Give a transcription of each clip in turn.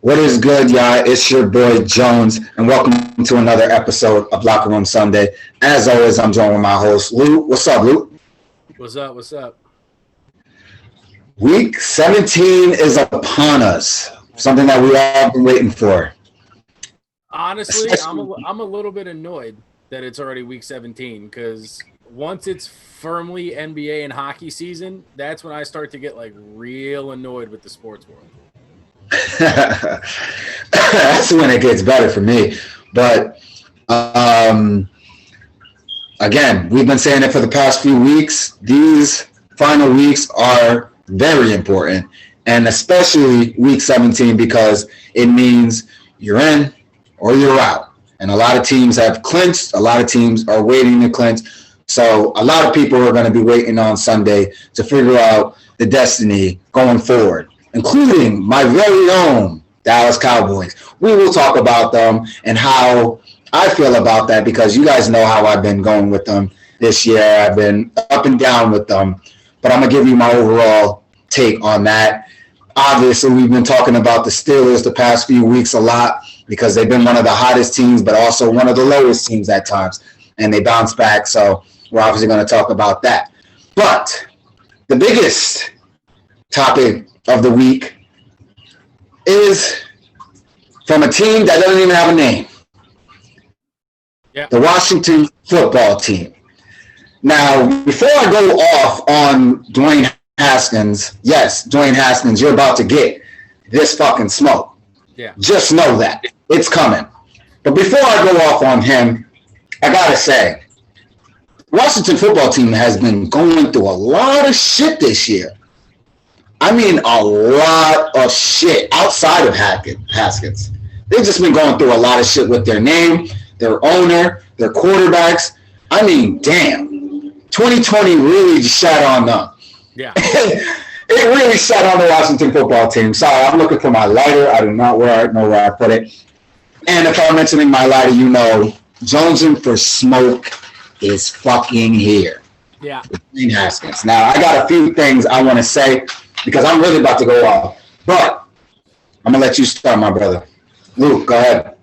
What is good, y'all? It's your boy Jones, and welcome to another episode of Locker Room Sunday. As always, I'm joined with my host, Luke. What's up, Luke? What's up? What's up? Week 17 is upon us, something that we all been waiting for. Honestly, I'm a little bit annoyed that it's already week 17 because once it's firmly NBA and hockey season, that's when I start to get like real annoyed with the sports world. That's when it gets better for me. But again, we've been saying it for the past few weeks. These final weeks are very important, and especially week 17 because it means you're in or you're out. And a lot of teams have clinched. A lot of teams are waiting to clinch. So a lot of people are going to be waiting on Sunday to figure out the destiny going forward, including my very own Dallas Cowboys. We will talk about them and how I feel about that because you guys know how I've been going with them this year. I've been up and down with them, but I'm going to give you my overall take on that. Obviously, we've been talking about the Steelers the past few weeks a lot because they've been one of the hottest teams, but also one of the lowest teams at times, and they bounce back. So we're obviously going to talk about that. But the biggest topic of the week is from a team that doesn't even have a name. Yeah. The Washington football team. Now, before I go off on Dwayne Haskins, yes, Dwayne Haskins, you're about to get this fucking smoke. Yeah. Just know that. It's coming. But before I go off on him, I got to say, the Washington football team has been going through a lot of shit this year. I mean, a lot of shit outside of Haskins. They've just been going through a lot of shit with their name, their owner, their quarterbacks. I mean, damn. 2020 really shat on them. Yeah. It really shat on the Washington football team. Sorry, I'm looking for my lighter. I do not know where I put it. And if I'm mentioning my lighter, you know, Jonesing for smoke is fucking here. Yeah. Dwayne Haskins. Now, I got a few things I want to say because I'm really about to go off. But I'm going to let you start, my brother. Luke, go ahead.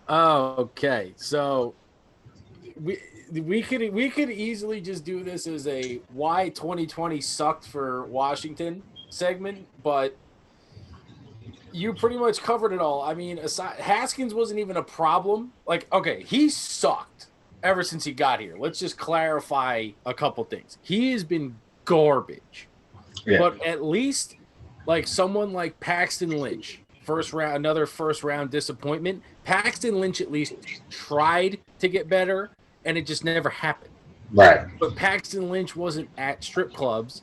Oh, okay. So we could easily just do this as a why 2020 sucked for Washington segment, but you pretty much covered it all. I mean, Haskins wasn't even a problem. Like, okay, he sucked ever since he got here. Let's just clarify a couple things. He has been garbage. Yeah. But at least like someone like Paxton Lynch, another first round disappointment. Paxton Lynch at least tried to get better, and it just never happened. Right. But Paxton Lynch wasn't at strip clubs.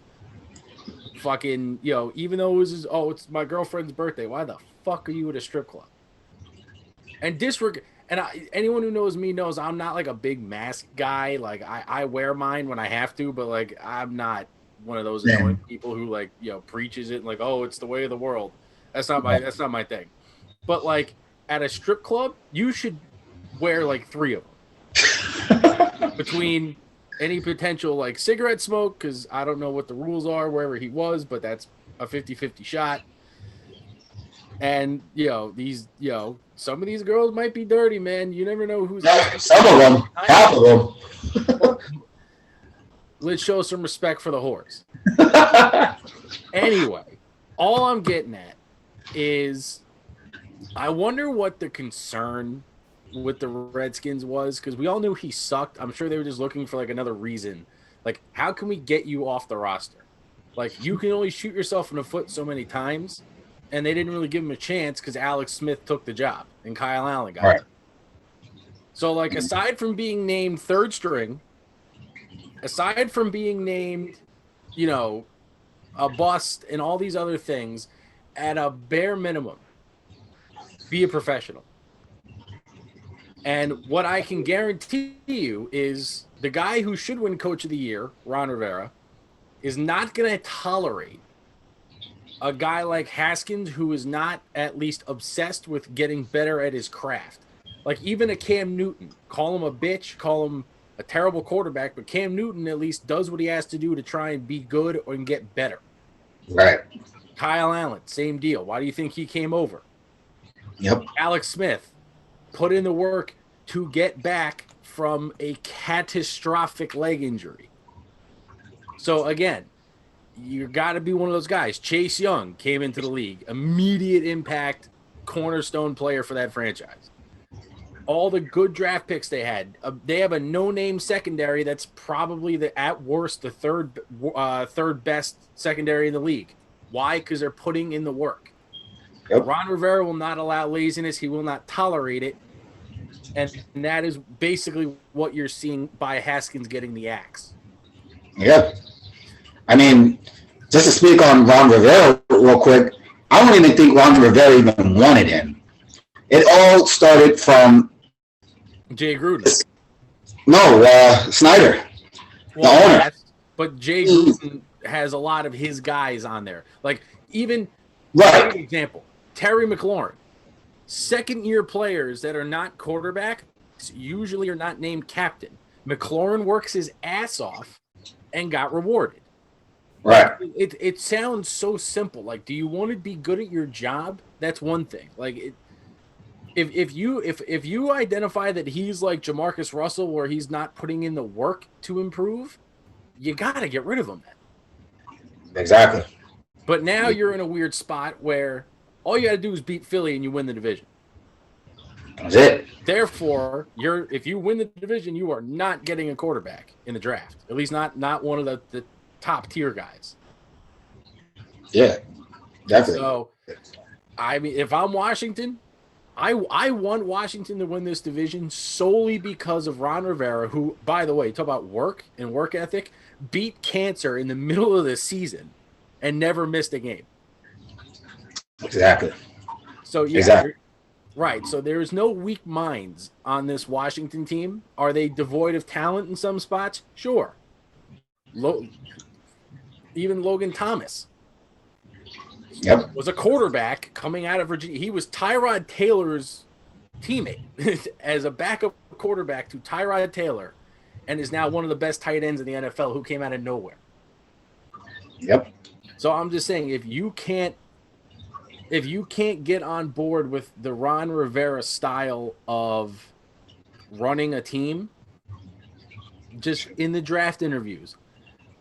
Fucking, even though it was it's my girlfriend's birthday. Why the fuck are you at a strip club? And anyone who knows me knows I'm not like a big mask guy. Like I wear mine when I have to, but like I'm not one of those annoying people who like preaches it and like, oh, it's the way of the world. That's not my thing. But like at a strip club, you should wear like 3 of them between any potential like cigarette smoke, because I don't know what the rules are wherever he was, but that's a 50-50 shot. And some of these girls might be dirty, man. You never know who's some of them, half of them. Let's show some respect for the whores. Anyway, all I'm getting at is I wonder what the concern with the Redskins was, because we all knew he sucked. I'm sure they were just looking for like another reason. Like, how can we get you off the roster? Like, you can only shoot yourself in the foot so many times, and they didn't really give him a chance because Alex Smith took the job and Kyle Allen got it. So, like, aside from being named third string, aside from being named, a bust and all these other things, at a bare minimum, be a professional. And what I can guarantee you is the guy who should win Coach of the Year, Ron Rivera, is not going to tolerate a guy like Haskins who is not at least obsessed with getting better at his craft. Like even a Cam Newton, call him a bitch, call him a terrible quarterback, but Cam Newton at least does what he has to do to try and be good and get better. Right. Kyle Allen, same deal. Why do you think he came over? Yep. Alex Smith put in the work to get back from a catastrophic leg injury. So again, you got to be one of those guys. Chase Young came into the league, immediate impact, cornerstone player for that franchise. All the good draft picks they had, they have a no-name secondary that's probably at worst the third best secondary in the league. Why? Because they're putting in the work. Yep. Ron Rivera will not allow laziness. He will not tolerate it. And that is basically what you're seeing by Haskins getting the axe. Yep. I mean, just to speak on Ron Rivera real quick, I don't even think Ron Rivera even wanted him. It all started from Jay Gruden. No, Snyder, the owner. Yes, but Jay Gruden has a lot of his guys on there. Like even, right. For example, Terry McLaurin. Second-year players that are not quarterbacks usually are not named captain. McLaurin works his ass off and got rewarded. Right. It sounds so simple. Like, do you want to be good at your job? That's one thing. Like, if you identify that he's like Jamarcus Russell, where he's not putting in the work to improve, you got to get rid of him then. Exactly. But now you're in a weird spot where all you got to do is beat Philly and you win the division. That's it. Therefore, if you win the division, you are not getting a quarterback in the draft. At least not one of the top tier guys. Yeah, definitely. So, I mean, if I'm Washington, I want Washington to win this division solely because of Ron Rivera, who, by the way, talk about work and work ethic, beat cancer in the middle of the season and never missed a game. Exactly. So yeah, exactly. Right. So there's no weak minds on this Washington team. Are they devoid of talent in some spots? Sure. Even Logan Thomas. Yep. Was a quarterback coming out of Virginia. He was Tyrod Taylor's teammate as a backup quarterback to Tyrod Taylor, and is now one of the best tight ends in the NFL who came out of nowhere. Yep. So I'm just saying, if you can't get on board with the Ron Rivera style of running a team, just in the draft interviews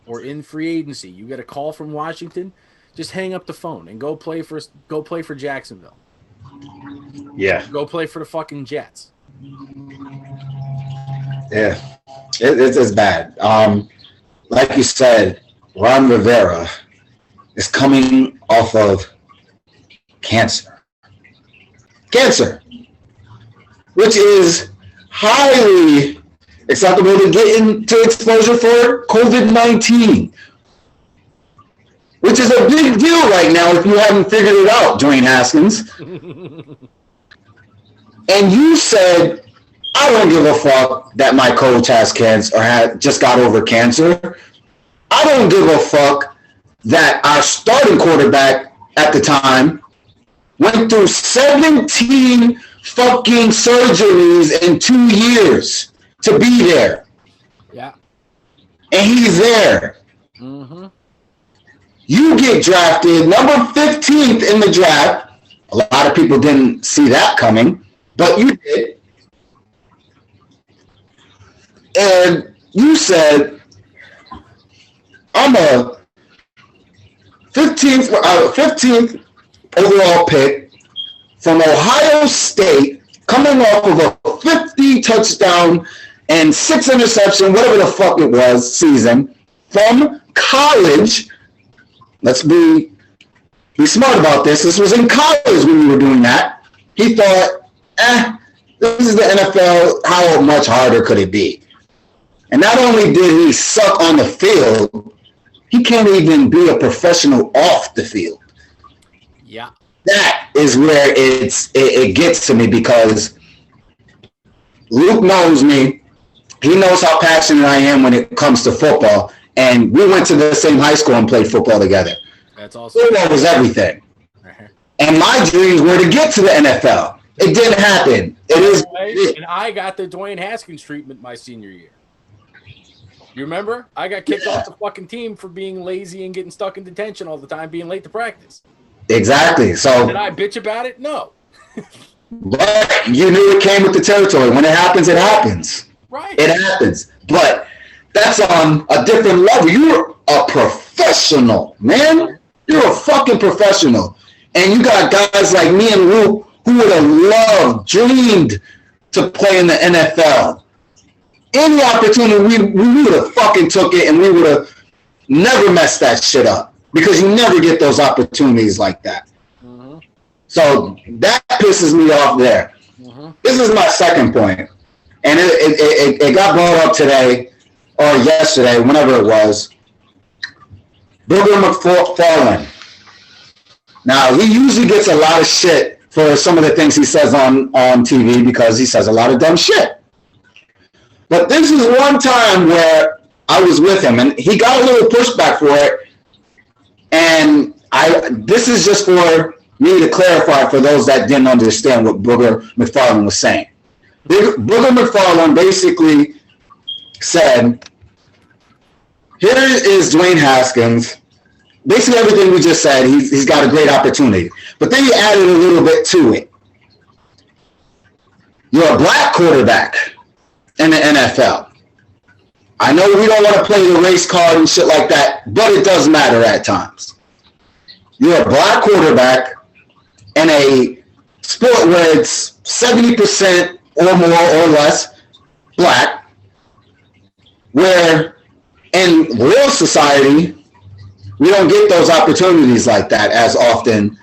or in free agency, you get a call from Washington, just hang up the phone and go play for Jacksonville. Yeah. Go play for the fucking Jets. Yeah. It's bad. Like you said, Ron Rivera is coming off of cancer, which is highly acceptable to get into exposure for COVID-19, which is a big deal right now if you haven't figured it out, Dwayne Haskins. And you said, I don't give a fuck that my coach has cancer or just got over cancer. I don't give a fuck that our starting quarterback at the time went through 17 fucking surgeries in 2 years to be there. Yeah. And he's there. Mm-hmm. You get drafted number 15th in the draft. A lot of people didn't see that coming, but you did. And you said, I'm a 15th overall pick from Ohio State, coming off of a 50 touchdown and 6 interception, whatever the fuck it was, season from college. Let's be smart about this. This was in college when we were doing that. He thought, this is the NFL. How much harder could it be? And not only did he suck on the field, he can't even be a professional off the field. Yeah. That is where it gets to me, because Luke knows me. He knows how passionate I am when it comes to football. And we went to the same high school and played football together. That's awesome. Football was everything. And my dreams were to get to the NFL. It didn't happen. And I got the Dwayne Haskins treatment my senior year. You remember? I got kicked off the fucking team for being lazy and getting stuck in detention all the time, being late to practice. Exactly. So did I bitch about it? No. But you knew it came with the territory. When it happens, it happens. Right. It happens. But that's on a different level. You're a professional, man. You're a fucking professional. And you got guys like me and Luke who would have loved, dreamed to play in the NFL. Any opportunity, we would have fucking took it, and we would have never messed that shit up, because you never get those opportunities like that. Mm-hmm. So that pisses me off there. Mm-hmm. This is my second point, and it got brought up today or yesterday, whenever it was. Booger McFarland. Now, he usually gets a lot of shit for some of the things he says on TV, because he says a lot of dumb shit. But this is one time where I was with him, and he got a little pushback for it. And this is just for me to clarify for those that didn't understand what Booger McFarland was saying. Booger McFarland basically said, here is Dwayne Haskins. Basically everything we just said, he's got a great opportunity. But then he added a little bit to it. You're a black quarterback in the NFL. I know we don't want to play the race card and shit like that, but it does matter at times. You're a black quarterback in a sport where it's 70% or more or less black, where in real society, we don't get those opportunities like that as often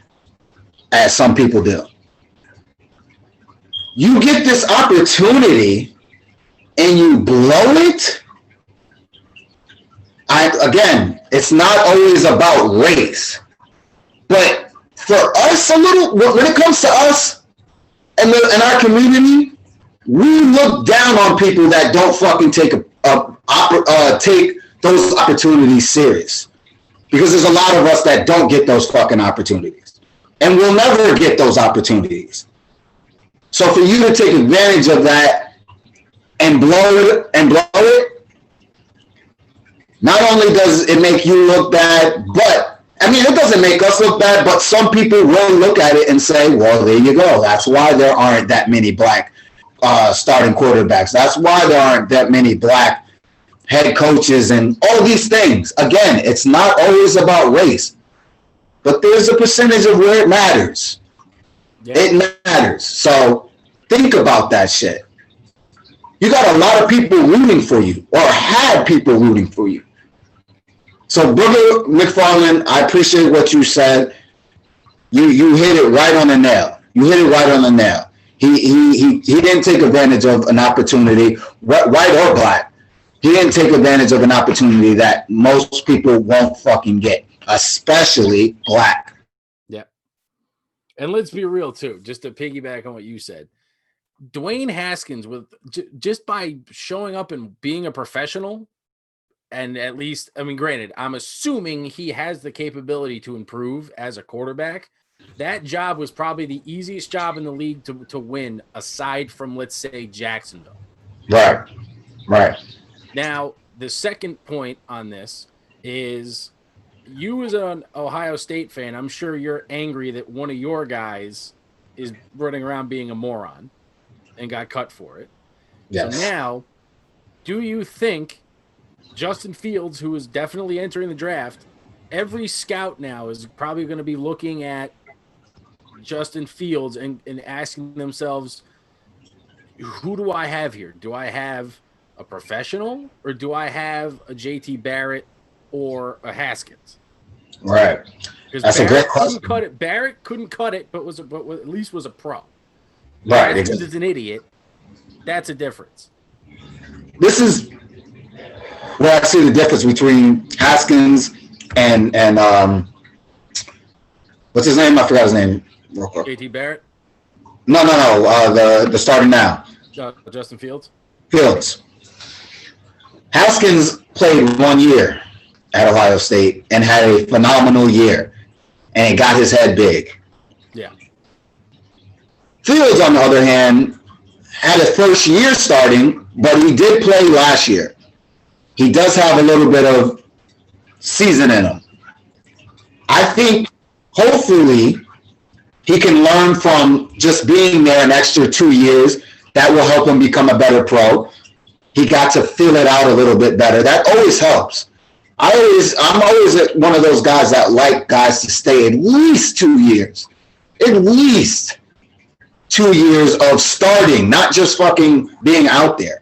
as some people do. You get this opportunity and you blow it. Again, it's not always about race, but for us, when it comes to us and in our community, we look down on people that don't fucking take those opportunities serious. Because there's a lot of us that don't get those fucking opportunities. And we'll never get those opportunities. So for you to take advantage of that and blow it, not only does it make you look bad, but, I mean, it doesn't make us look bad, but some people will look at it and say, well, there you go. That's why there aren't that many black starting quarterbacks. That's why there aren't that many black head coaches and all these things. Again, it's not always about race, but there's a percentage of where it matters. Yeah. It matters. So think about that shit. You got a lot of people rooting for you, or had people rooting for you. So Booger McFarland, I appreciate what you said. You hit it right on the nail. You hit it right on the nail. He didn't take advantage of an opportunity, white or black. He didn't take advantage of an opportunity that most people won't fucking get, especially black. Yeah. And let's be real, too, just to piggyback on what you said. Dwayne Haskins, just by showing up and being a professional, and at least, I mean, granted, I'm assuming he has the capability to improve as a quarterback. That job was probably the easiest job in the league to win, aside from, let's say, Jacksonville. Right. Now, the second point on this is, you as an Ohio State fan, I'm sure you're angry that one of your guys is running around being a moron and got cut for it. Yes. So now, do you think Justin Fields, who is definitely entering the draft, every scout now is probably going to be looking at Justin Fields and asking themselves, who do I have here? Do I have a professional, or do I have a JT Barrett or a Haskins? Right. That's a great question. Barrett couldn't cut it, but at least was a pro. Right. Haskins is an idiot. That's a difference. This is where I see the difference between Haskins and what's his name? I forgot his name. Real quick. JT Barrett? No. The starting now. Justin Fields. Haskins played 1 year at Ohio State and had a phenomenal year, and it got his head big. Yeah. Fields, on the other hand, had his first year starting, but he did play last year. He does have a little bit of season in him. I think, hopefully, He can learn from just being there an extra 2 years. That will help him become a better pro. He got to feel it out a little bit better. That always helps. I'm always one of those guys that like guys to stay at least 2 years. At least 2 years of starting, not just fucking being out there.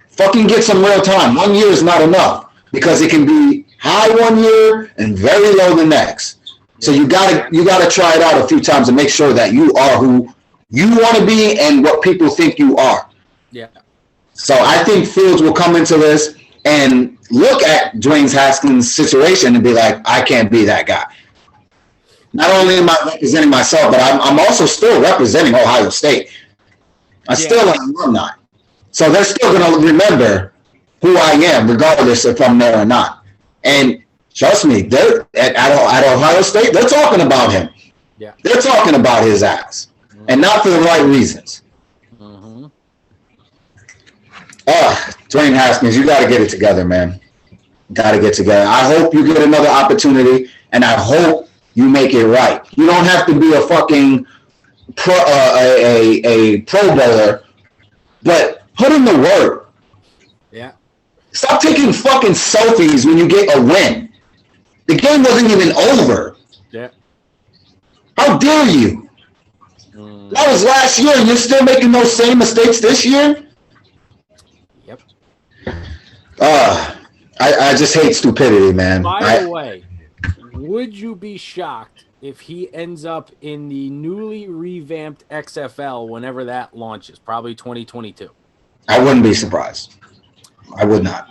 Fucking get some real time. 1 year is not enough because it can be high 1 year and very low the next. So you gotta try it out a few times and make sure that you are who you want to be and what people think you are. Yeah. So I think Fields will come into this and look at Dwayne Haskins' situation and be like, I can't be that guy. Not only am I representing myself, but I'm also still representing Ohio State. I'm still an alumni. So they're still going to remember who I am, regardless if I'm there or not. And trust me, they're at Ohio State, they're talking about him. Yeah. They're talking about his ass. Mm-hmm. And not for the right reasons. Mm-hmm. Dwayne Haskins, you got to get it together, man. Got to get together. I hope you get another opportunity, and I hope you make it right. You don't have to be a fucking a pro bowler, but put in the work. Yeah. Stop taking fucking selfies when you get a win. The game wasn't even over. Yeah. How dare you? That was last year, and you're still making those same mistakes this year? Yep. I just hate stupidity, man. By the way, would you be shocked if he ends up in the newly revamped XFL whenever that launches? Probably 2022. I wouldn't be surprised. I would not.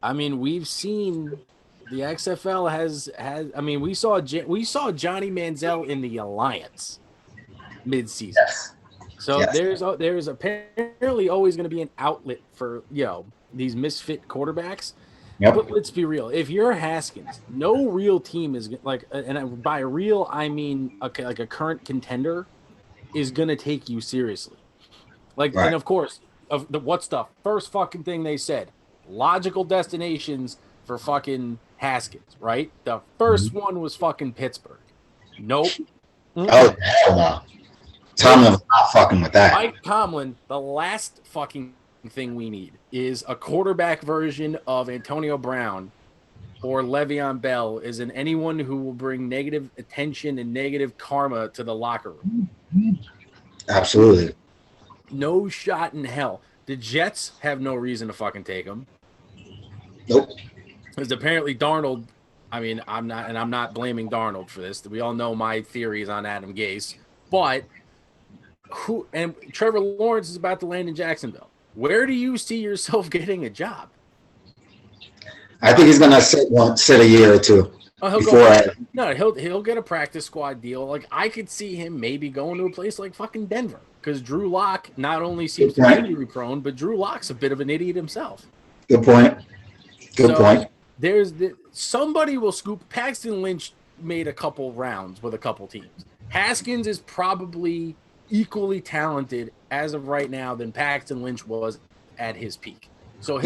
I mean, we've seen the XFL has. I mean, we saw Johnny Manziel in the Alliance mid-season. Yes. So yes. There's apparently always going to be an outlet for these misfit quarterbacks. Yep. But let's be real. If you're Haskins, no real team is like, and by real I mean like a current contender is going to take you seriously. Like, right. And of course, what's the first fucking thing they said? Logical destinations for fucking Haskins, right? The first one was fucking Pittsburgh. Nope. Oh, hell no. Tomlin was not fucking with that. Mike Tomlin, the last fucking thing we need is a quarterback version of Antonio Brown or Le'Veon Bell is anyone who will bring negative attention and negative karma to the locker room. Absolutely. No shot in hell. The Jets have no reason to fucking take him. Nope. Because apparently Darnold, I mean, I'm not blaming Darnold for this. We all know my theories on Adam Gase, but Trevor Lawrence is about to land in Jacksonville. Where do you see yourself getting a job? I think he's gonna sit a year or two. He'll get a practice squad deal. Like, I could see him maybe going to a place like fucking Denver, because Drew Lock not only seems to be injury prone, but Drew Lock's a bit of an idiot himself. Good point. Good point. Somebody will scoop. Paxton Lynch made a couple rounds with a couple teams. Haskins is probably equally talented as of right now than Paxton Lynch was at his peak. So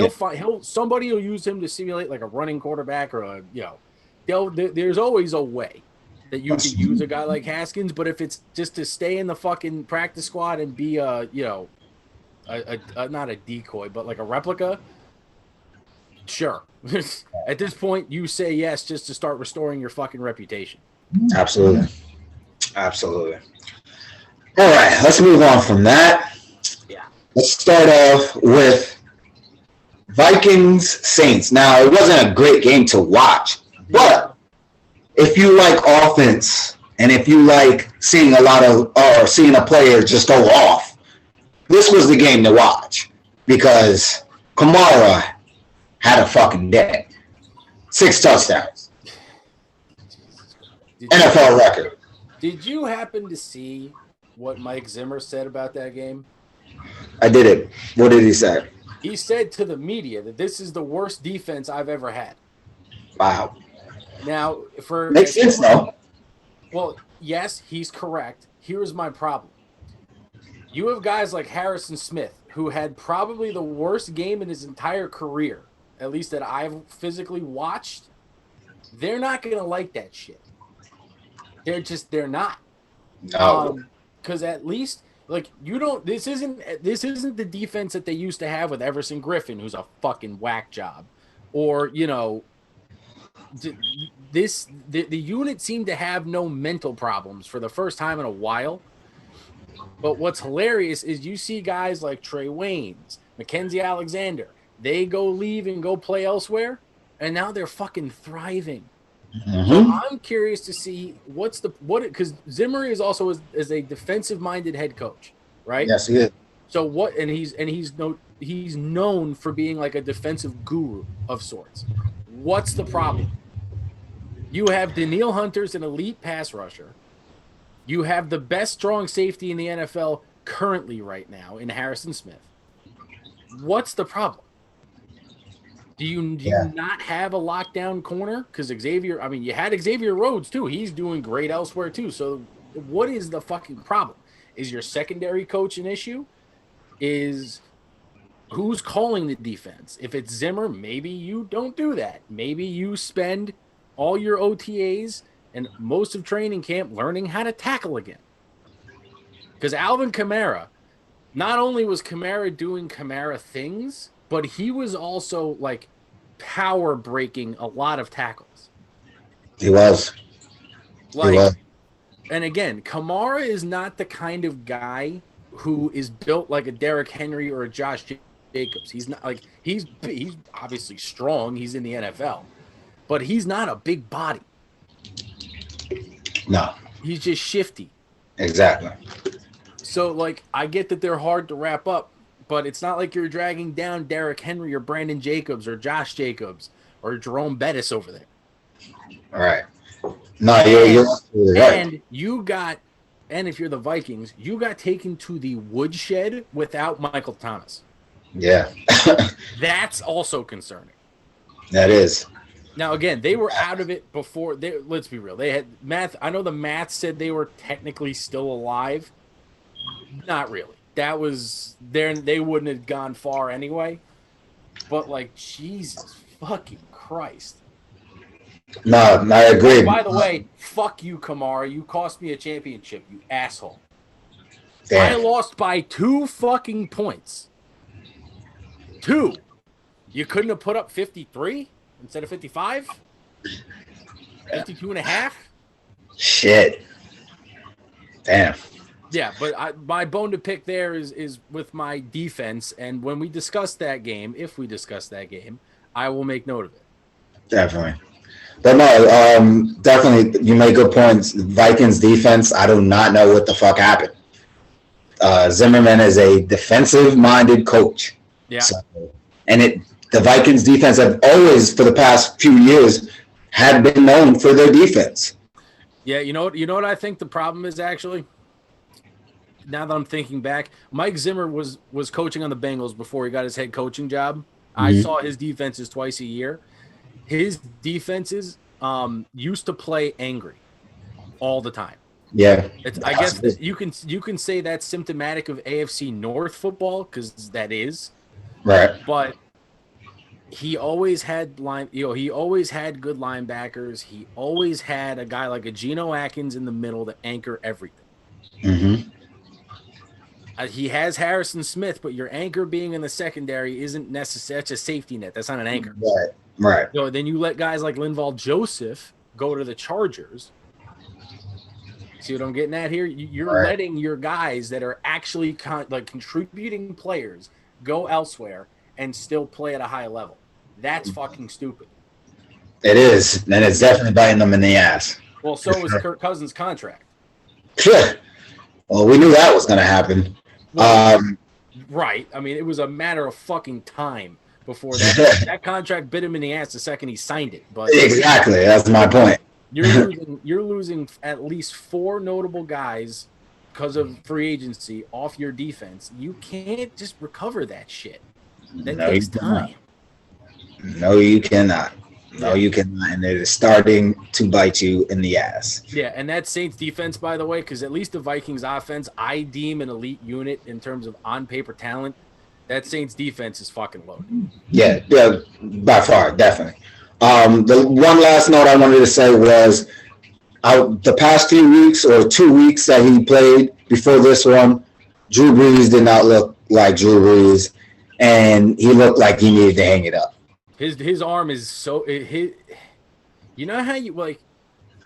somebody will use him to simulate like a running quarterback or there's always a way that you can use a guy like Haskins, but if it's just to stay in the fucking practice squad and be not a decoy, but like a replica, sure. At this point, you say yes just to start restoring your fucking reputation. Absolutely. Absolutely. All right, let's move on from that. Yeah. Let's start off with Vikings Saints. Now, it wasn't a great game to watch, but if you like offense and if you like seeing seeing a player just go off, this was the game to watch because Kamara had a fucking day. 6 touchdowns. NFL record. Did you happen to see what Mike Zimmer said about that game? I did it. What did he say? He said to the media that this is the worst defense I've ever had. Wow. Now, makes sense though. Well, yes, he's correct. Here's my problem. You have guys like Harrison Smith, who had probably the worst game in his entire career, at least that I've physically watched. They're not going to like that shit. They're not. No. Because at least like you don't. This isn't the defense that they used to have with Everson Griffin, who's a fucking whack job, or the unit seemed to have no mental problems for the first time in a while. But what's hilarious is you see guys like Trey Waynes, Mackenzie Alexander, they go leave and go play elsewhere, and now they're fucking thriving. Mm-hmm. So I'm curious to see because Zimmer is also is a defensive minded head coach, right? Yes, he is. So he's known for being like a defensive guru of sorts. What's the problem? You have Daniil Hunter's an elite pass rusher. You have the best strong safety in the NFL currently right now in Harrison Smith. What's the problem? Do you not have a lockdown corner? Because you had Xavier Rhodes too. He's doing great elsewhere too. So what is the fucking problem? Is your secondary coach an issue? Is who's calling the defense? If it's Zimmer, maybe you don't do that. Maybe you spend all your OTAs and most of training camp learning how to tackle again. Because Alvin Kamara, not only was Kamara doing Kamara things, but he was also like power breaking a lot of tackles. He was. And again, Kamara is not the kind of guy who is built like a Derrick Henry or a Josh Jacobs. He's not like he's obviously strong. He's in the NFL, but he's not a big body. No. He's just shifty. Exactly. So, like, I get that they're hard to wrap up, but it's not like you're dragging down Derrick Henry or Brandon Jacobs or Josh Jacobs or Jerome Bettis over there. All right. No, you're absolutely right. And if you're the Vikings, you got taken to the woodshed without Michael Thomas. Yeah. That's also concerning. That is. Now, again, they were out of it before. Let's be real. They had math. I know the math said they were technically still alive. Not really. That was there. They wouldn't have gone far anyway. But like, Jesus fucking Christ. No, I agree. By the way, fuck you, Kamara. You cost me a championship, you asshole. Damn. I lost by 2 fucking points. 2. You couldn't have put up 53 instead of 55? 52 and a half? Shit. Damn. Yeah, but my bone to pick there is with my defense. And when we discuss that game, if we discuss that game, I will make note of it. Definitely. But no, definitely, you make good points. Vikings defense, I do not know what the fuck happened. Zimmerman is a defensive-minded coach. Yeah. So, and the Vikings defense have always, for the past few years, had been known for their defense. Yeah, you know what I think the problem is actually? Now that I'm thinking back, Mike Zimmer was coaching on the Bengals before he got his head coaching job. Mm-hmm. I saw his defenses twice a year. His defenses used to play angry all the time. Yeah, I guess you can say that's symptomatic of AFC North football because that is right. But he always had he always had good linebackers. He always had a guy like a Geno Atkins in the middle to anchor everything. Mm-hmm. He has Harrison Smith, but your anchor being in the secondary isn't necessarily a safety net. That's not an anchor. Right. So then you let guys like Linval Joseph go to the Chargers. See what I'm getting at here? You're letting your guys that are actually contributing players go elsewhere and still play at a high level. That's fucking stupid. It is, and it's definitely biting them in the ass. Well, so was Kirk Cousins' contract. Well, we knew that was going to happen. Right. I mean, it was a matter of fucking time before that contract bit him in the ass the second he signed it. But exactly, that's my point. You're losing at least 4 notable guys because of free agency off your defense. You can't just recover that shit. That takes time. No, you cannot. No, you cannot. And it is starting to bite you in the ass. Yeah, and that Saints defense, by the way, because at least the Vikings offense, I deem an elite unit in terms of on-paper talent. That Saints defense is fucking loaded. Yeah, by far, definitely. The one last note I wanted to say was out the past few weeks or 2 weeks that he played before this one, Drew Brees did not look like Drew Brees, and he looked like he needed to hang it up. His arm is so you know how you like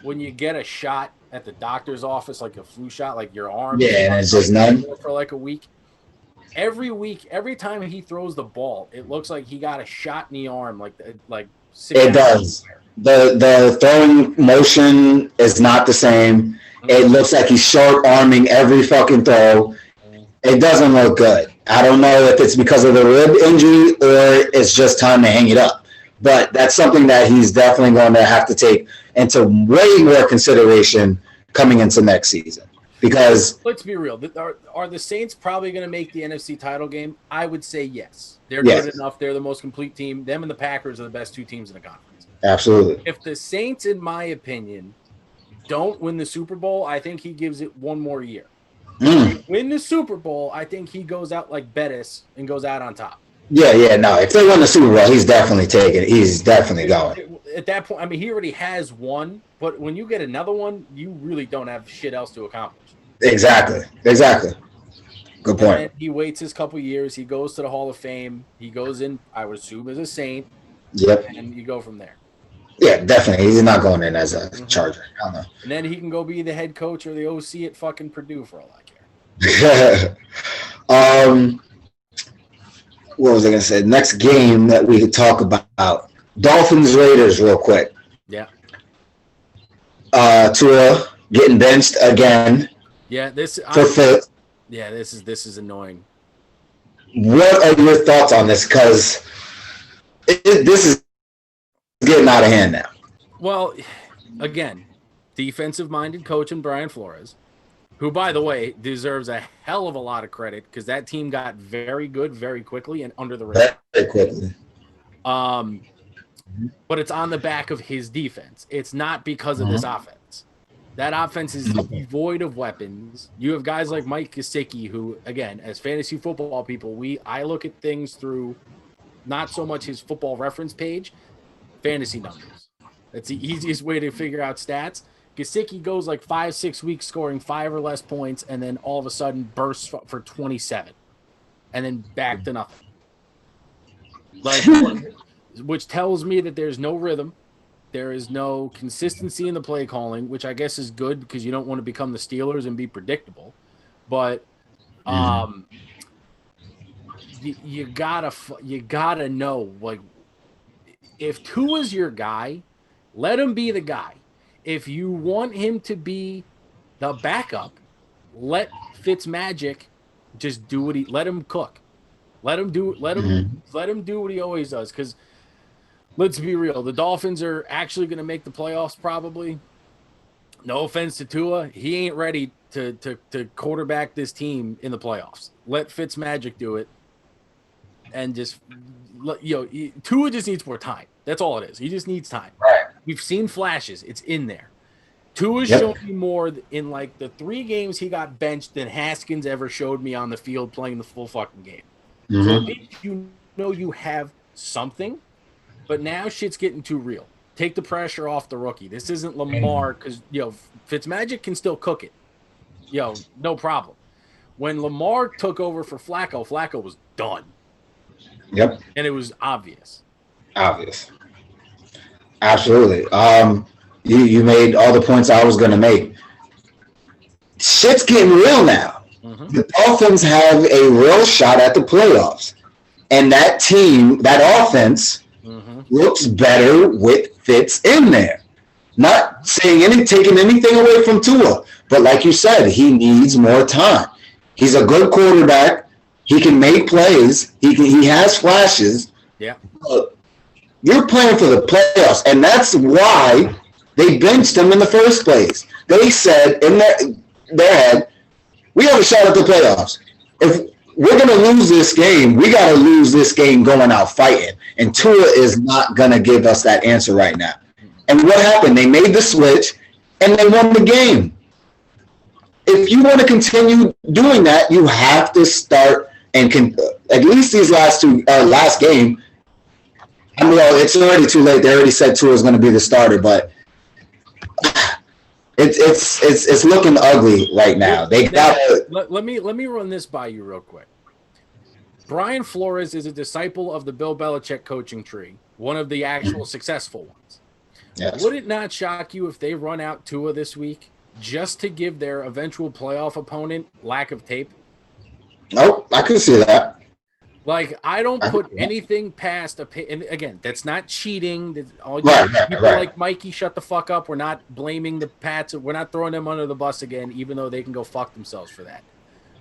when you get a shot at the doctor's office, like a flu shot, like your arm, and it's just none for like a week. Every week, every time he throws the ball, it looks like he got a shot in the arm, like it does. The throwing motion is not the same. It looks like he's short arming every fucking throw. It doesn't look good. I don't know if it's because of the rib injury or it's just time to hang it up. But that's something that he's definitely going to have to take into way more consideration coming into next season. Because let's be real, are the Saints probably going to make the NFC title game? I would say yes. They're good enough. They're the most complete team. Them and the Packers are the best two teams in the conference. Absolutely. If the Saints, in my opinion, don't win the Super Bowl, I think he gives it one more year. Win the Super Bowl, I think he goes out like Bettis and goes out on top. Yeah, no. If they win the Super Bowl, he's definitely taking it. He's definitely going. At that point, I mean, he already has one, but when you get another one, you really don't have shit else to accomplish. Exactly. Good point. And he waits his couple years. He goes to the Hall of Fame. He goes in, I would assume, as a Saint. Yep. And you go from there. Yeah, definitely. He's not going in as a Charger. I don't know. And then he can go be the head coach or the OC at fucking Purdue for all I care. What was I going to say? Next game that we could talk about. Dolphins-Raiders real quick. Yeah. Tua getting benched again. Yeah, this is annoying. What are your thoughts on this? Because this is getting out of hand now. Well, again, defensive-minded coach in Brian Flores, who, by the way, deserves a hell of a lot of credit because that team got very good very quickly and under the radar. Very quickly. But it's on the back of his defense. It's not because of this offense. That offense is devoid of weapons. You have guys like Mike Gesicki, who, again, as fantasy football people, I look at things through not so much his football reference page, fantasy numbers. That's the easiest way to figure out stats. Gesicki goes like 5-6 weeks scoring 5 or less points and then all of a sudden bursts for 27 and then back to nothing. Which tells me that there's no rhythm. There is no consistency in the play calling, which I guess is good because you don't want to become the Steelers and be predictable. But you gotta know, like, if Tua's your guy, let him be the guy. If you want him to be the backup, let Fitzmagic just do let him cook. Let him do what he always does. Because let's be real, the Dolphins are actually going to make the playoffs probably. No offense to Tua, he ain't ready to quarterback this team in the playoffs. Let Fitzmagic do it, and just Tua just needs more time. That's all it is. He just needs time. Right. We've seen flashes. It's in there. Tua's shown me more in like the 3 games he got benched than Haskins ever showed me on the field playing the full fucking game. So at least you know you have something, but now shit's getting too real. Take the pressure off the rookie. This isn't Lamar because Fitzmagic can still cook it. No problem. When Lamar took over for Flacco, Flacco was done. Yep. And it was obvious. Absolutely. You made all the points I was going to make. Shit's getting real now. The Dolphins have a real shot at the playoffs. And that team, that offense, looks better with Fitz in there. Not saying taking anything away from Tua, but like you said, he needs more time. He's a good quarterback. He can make plays. He has flashes. Yeah. But you're playing for the playoffs, and that's why they benched him in the first place. They said in their head, we have a shot at the playoffs. If we're going to lose this game, we got to lose this game going out fighting. And Tua is not going to give us that answer right now. And what happened? They made the switch, and they won the game. If you want to continue doing that, you have to start and at least these last game. Well, it's already too late. They already said Tua is going to be the starter, but it's looking ugly right now. They got let me run this by you real quick. Brian Flores is a disciple of the Bill Belichick coaching tree, one of the actual successful ones. Yes. Would it not shock you if they run out Tua this week just to give their eventual playoff opponent lack of tape? Nope, I could see that. Like, I don't put anything past and again, that's not cheating. All Right. like Mikey, shut the fuck up. We're not blaming the Pats. We're not throwing them under the bus again, even though they can go fuck themselves for that.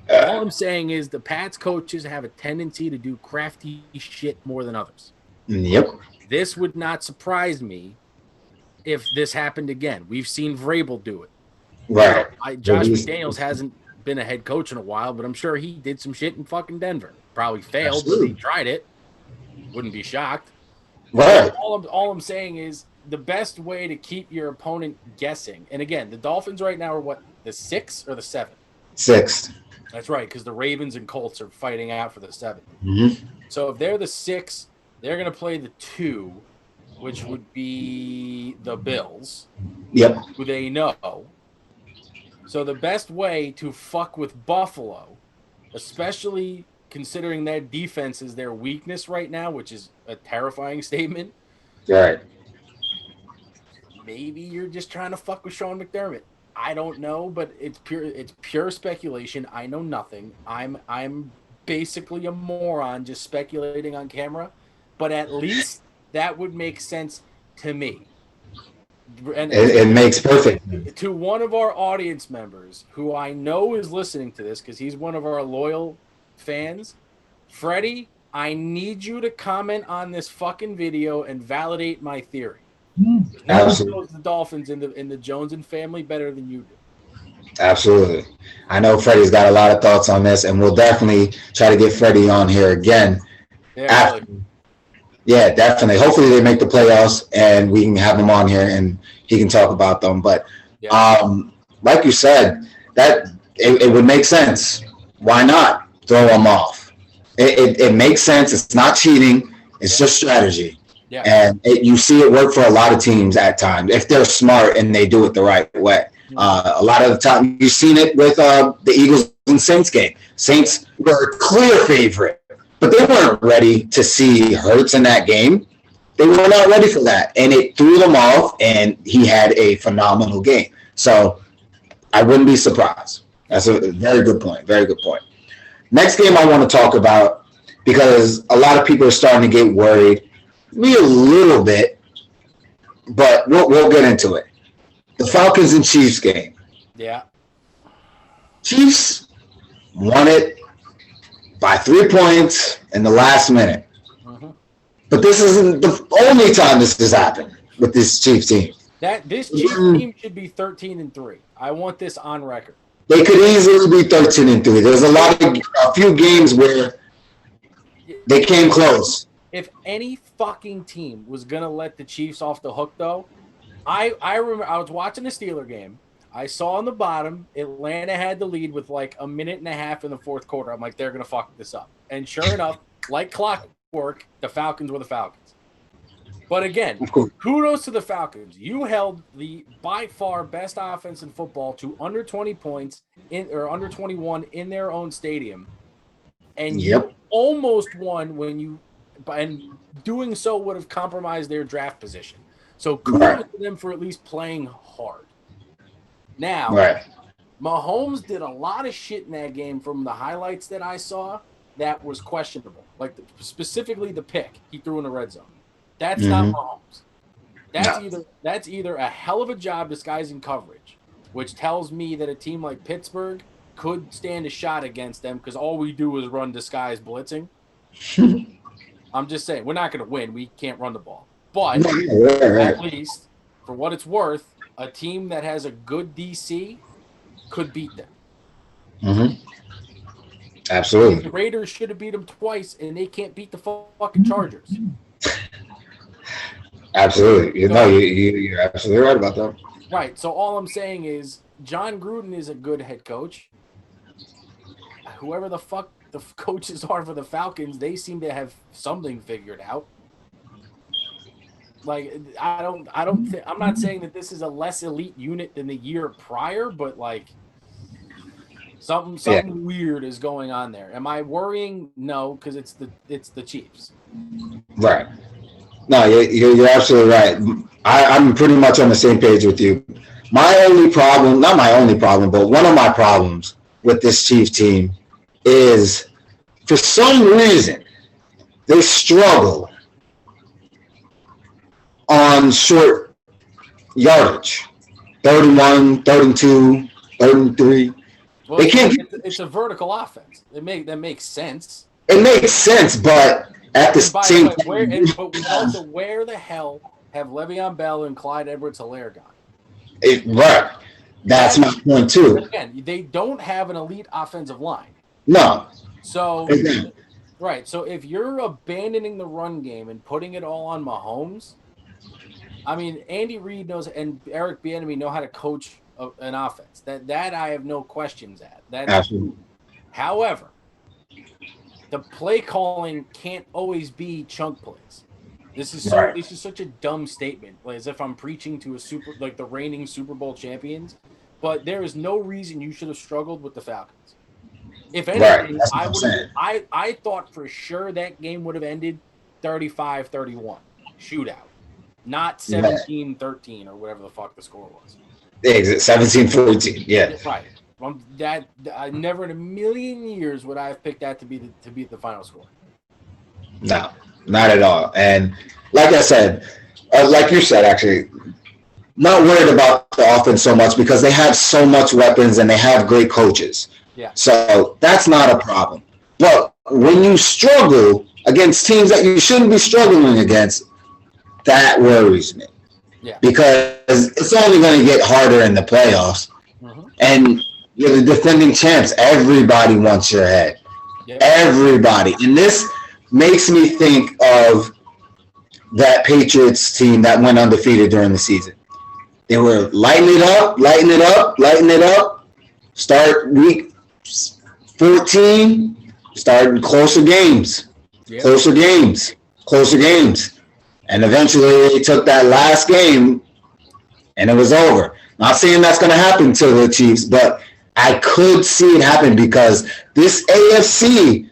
All I'm saying is the Pats coaches have a tendency to do crafty shit more than others. Yep. This would not surprise me if this happened again. We've seen Vrabel do it. Right. Josh McDaniels hasn't been a head coach in a while, but I'm sure he did some shit in fucking Denver. Probably failed, but he tried it. Wouldn't be shocked. Right. All I'm saying is the best way to keep your opponent guessing. And again, the Dolphins right now are what, the 6 or the 7? 6. That's right, because the Ravens and Colts are fighting out for the 7. Mm-hmm. So if they're the 6, they're going to play the 2, which would be the Bills. Yep. Who they know. So the best way to fuck with Buffalo, especially considering their defense is their weakness right now, which is a terrifying statement. Right. Maybe you're just trying to fuck with Sean McDermott. I don't know, but it's pure speculation. I know nothing. I'm basically a moron just speculating on camera, but at least that would make sense to me. And it makes perfect. To one of our audience members who I know is listening to this because he's one of our loyal fans, Freddie, I need you to comment on this fucking video and validate my theory. No one knows the Dolphins in the Jones and family better than you do. Absolutely. I know Freddie's got a lot of thoughts on this, and we'll definitely try to get Freddie on here again. Yeah, yeah, definitely. Hopefully they make the playoffs, and we can have him on here, and he can talk about them. But like you said, that it would make sense. Why not throw them off? It makes sense. It's not cheating. It's just strategy. Yeah. And you see it work for a lot of teams at times if they're smart and they do it the right way. A lot of the time, you've seen it with the Eagles and Saints game. Saints were a clear favorite, but they weren't ready to see Hurts in that game. They were not ready for that, and it threw them off, and he had a phenomenal game. So I wouldn't be surprised. That's a very good point. Very good point. Next game I want to talk about, because a lot of people are starting to get worried. Me a little bit, but we'll get into it. The Falcons and Chiefs game. Yeah. Chiefs won it by 3 points in the last minute. Mm-hmm. But this isn't the only time this has happened with this Chiefs team. This Chiefs team should be 13-3. I want this on record. They could easily be 13-3. There's a few games where they came close. If any fucking team was gonna let the Chiefs off the hook, though, I remember I was watching the Steeler game. I saw on the bottom Atlanta had the lead with like a minute and a half in the fourth quarter. I'm like, they're gonna fuck this up. And sure enough, like clockwork, the Falcons were the Falcons. But again, kudos to the Falcons. You held the by far best offense in football to under 20 points or under 21 in their own stadium, and you almost won and doing so would have compromised their draft position. So kudos to them for at least playing hard. Now, Mahomes did a lot of shit in that game from the highlights that I saw that was questionable. Like specifically the pick he threw in the red zone. That's not Mahomes. That's either a hell of a job disguising coverage, which tells me that a team like Pittsburgh could stand a shot against them because all we do is run disguised blitzing. I'm just saying, we're not going to win. We can't run the ball. But at least, for what it's worth, a team that has a good DC could beat them. Mm-hmm. Absolutely. The Raiders should have beat them twice, and they can't beat the fucking Chargers. Absolutely. You're absolutely right about that. Right. So all I'm saying is John Gruden is a good head coach. Whoever the fuck the coaches are for the Falcons, they seem to have something figured out. Like I'm not saying that this is a less elite unit than the year prior, but like something weird is going on there. Am I worrying? No, because it's the Chiefs. Right. No, you're absolutely right. I'm pretty much on the same page with you. My only problem, not my only problem, but one of my problems with this Chiefs team is for some reason they struggle on short yardage. 31, 32, 33. Well, They can't. It's a vertical offense. That makes sense. It makes sense, but at the same time, but we also where the hell have Le'Veon Bell and Clyde Edwards-Helaire gone? Right. That's my point too. Again, they don't have an elite offensive line. No. So, right. So if you're abandoning the run game and putting it all on Mahomes, I mean, Andy Reid knows and Eric Bieniemy know how to coach an offense. That I have no questions at. Absolutely. However, the play calling can't always be chunk plays. This is such a dumb statement, like as if I'm preaching to the reigning Super Bowl champions. But there is no reason you should have struggled with the Falcons. If anything, I thought for sure that game would have ended 35-31 shootout, not 17-13 or whatever the fuck the score was. 17-14. Yeah. Right. I never in a million years would I have picked that to be the final score. No, not at all. And like I said, like you said, actually, not worried about the offense so much because they have so much weapons and they have great coaches. Yeah. So that's not a problem. But when you struggle against teams that you shouldn't be struggling against, that worries me. Yeah. Because it's only going to get harder in the playoffs. Mm-hmm. And you're the defending champs. Everybody wants your head. Yeah. Everybody. And this makes me think of that Patriots team that went undefeated during the season. They were lighting it up. Start week 14, starting closer games. And eventually they took that last game and it was over. Not saying that's going to happen to the Chiefs, but I could see it happen because this AFC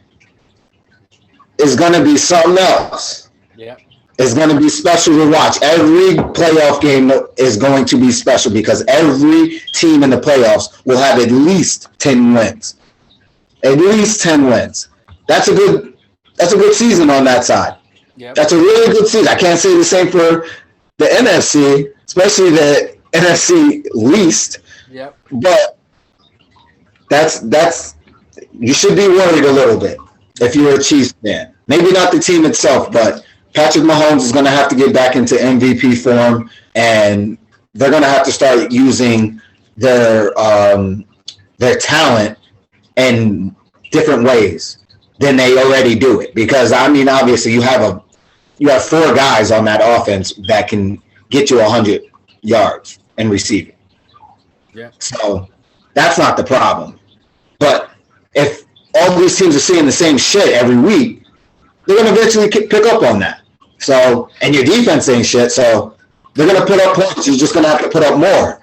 is going to be something else. Yeah. It's going to be special to watch. Every playoff game is going to be special because every team in the playoffs will have at least 10 wins. At least 10 wins. That's a good season on that side. Yep. That's a really good season. I can't say the same for the NFC, especially the NFC least. Yep. But that's you should be worried a little bit if you're a Chiefs fan. Maybe not the team itself, but Patrick Mahomes is going to have to get back into MVP form, and they're going to have to start using their talent in different ways than they already do it. Because I mean, obviously, you have four guys on that offense that can get you 100 yards and receiving. Yeah. So that's not the problem. But if all these teams are seeing the same shit every week, they're going to eventually pick up on that. So, and your defense ain't shit, so they're going to put up points. You're just going to have to put up more.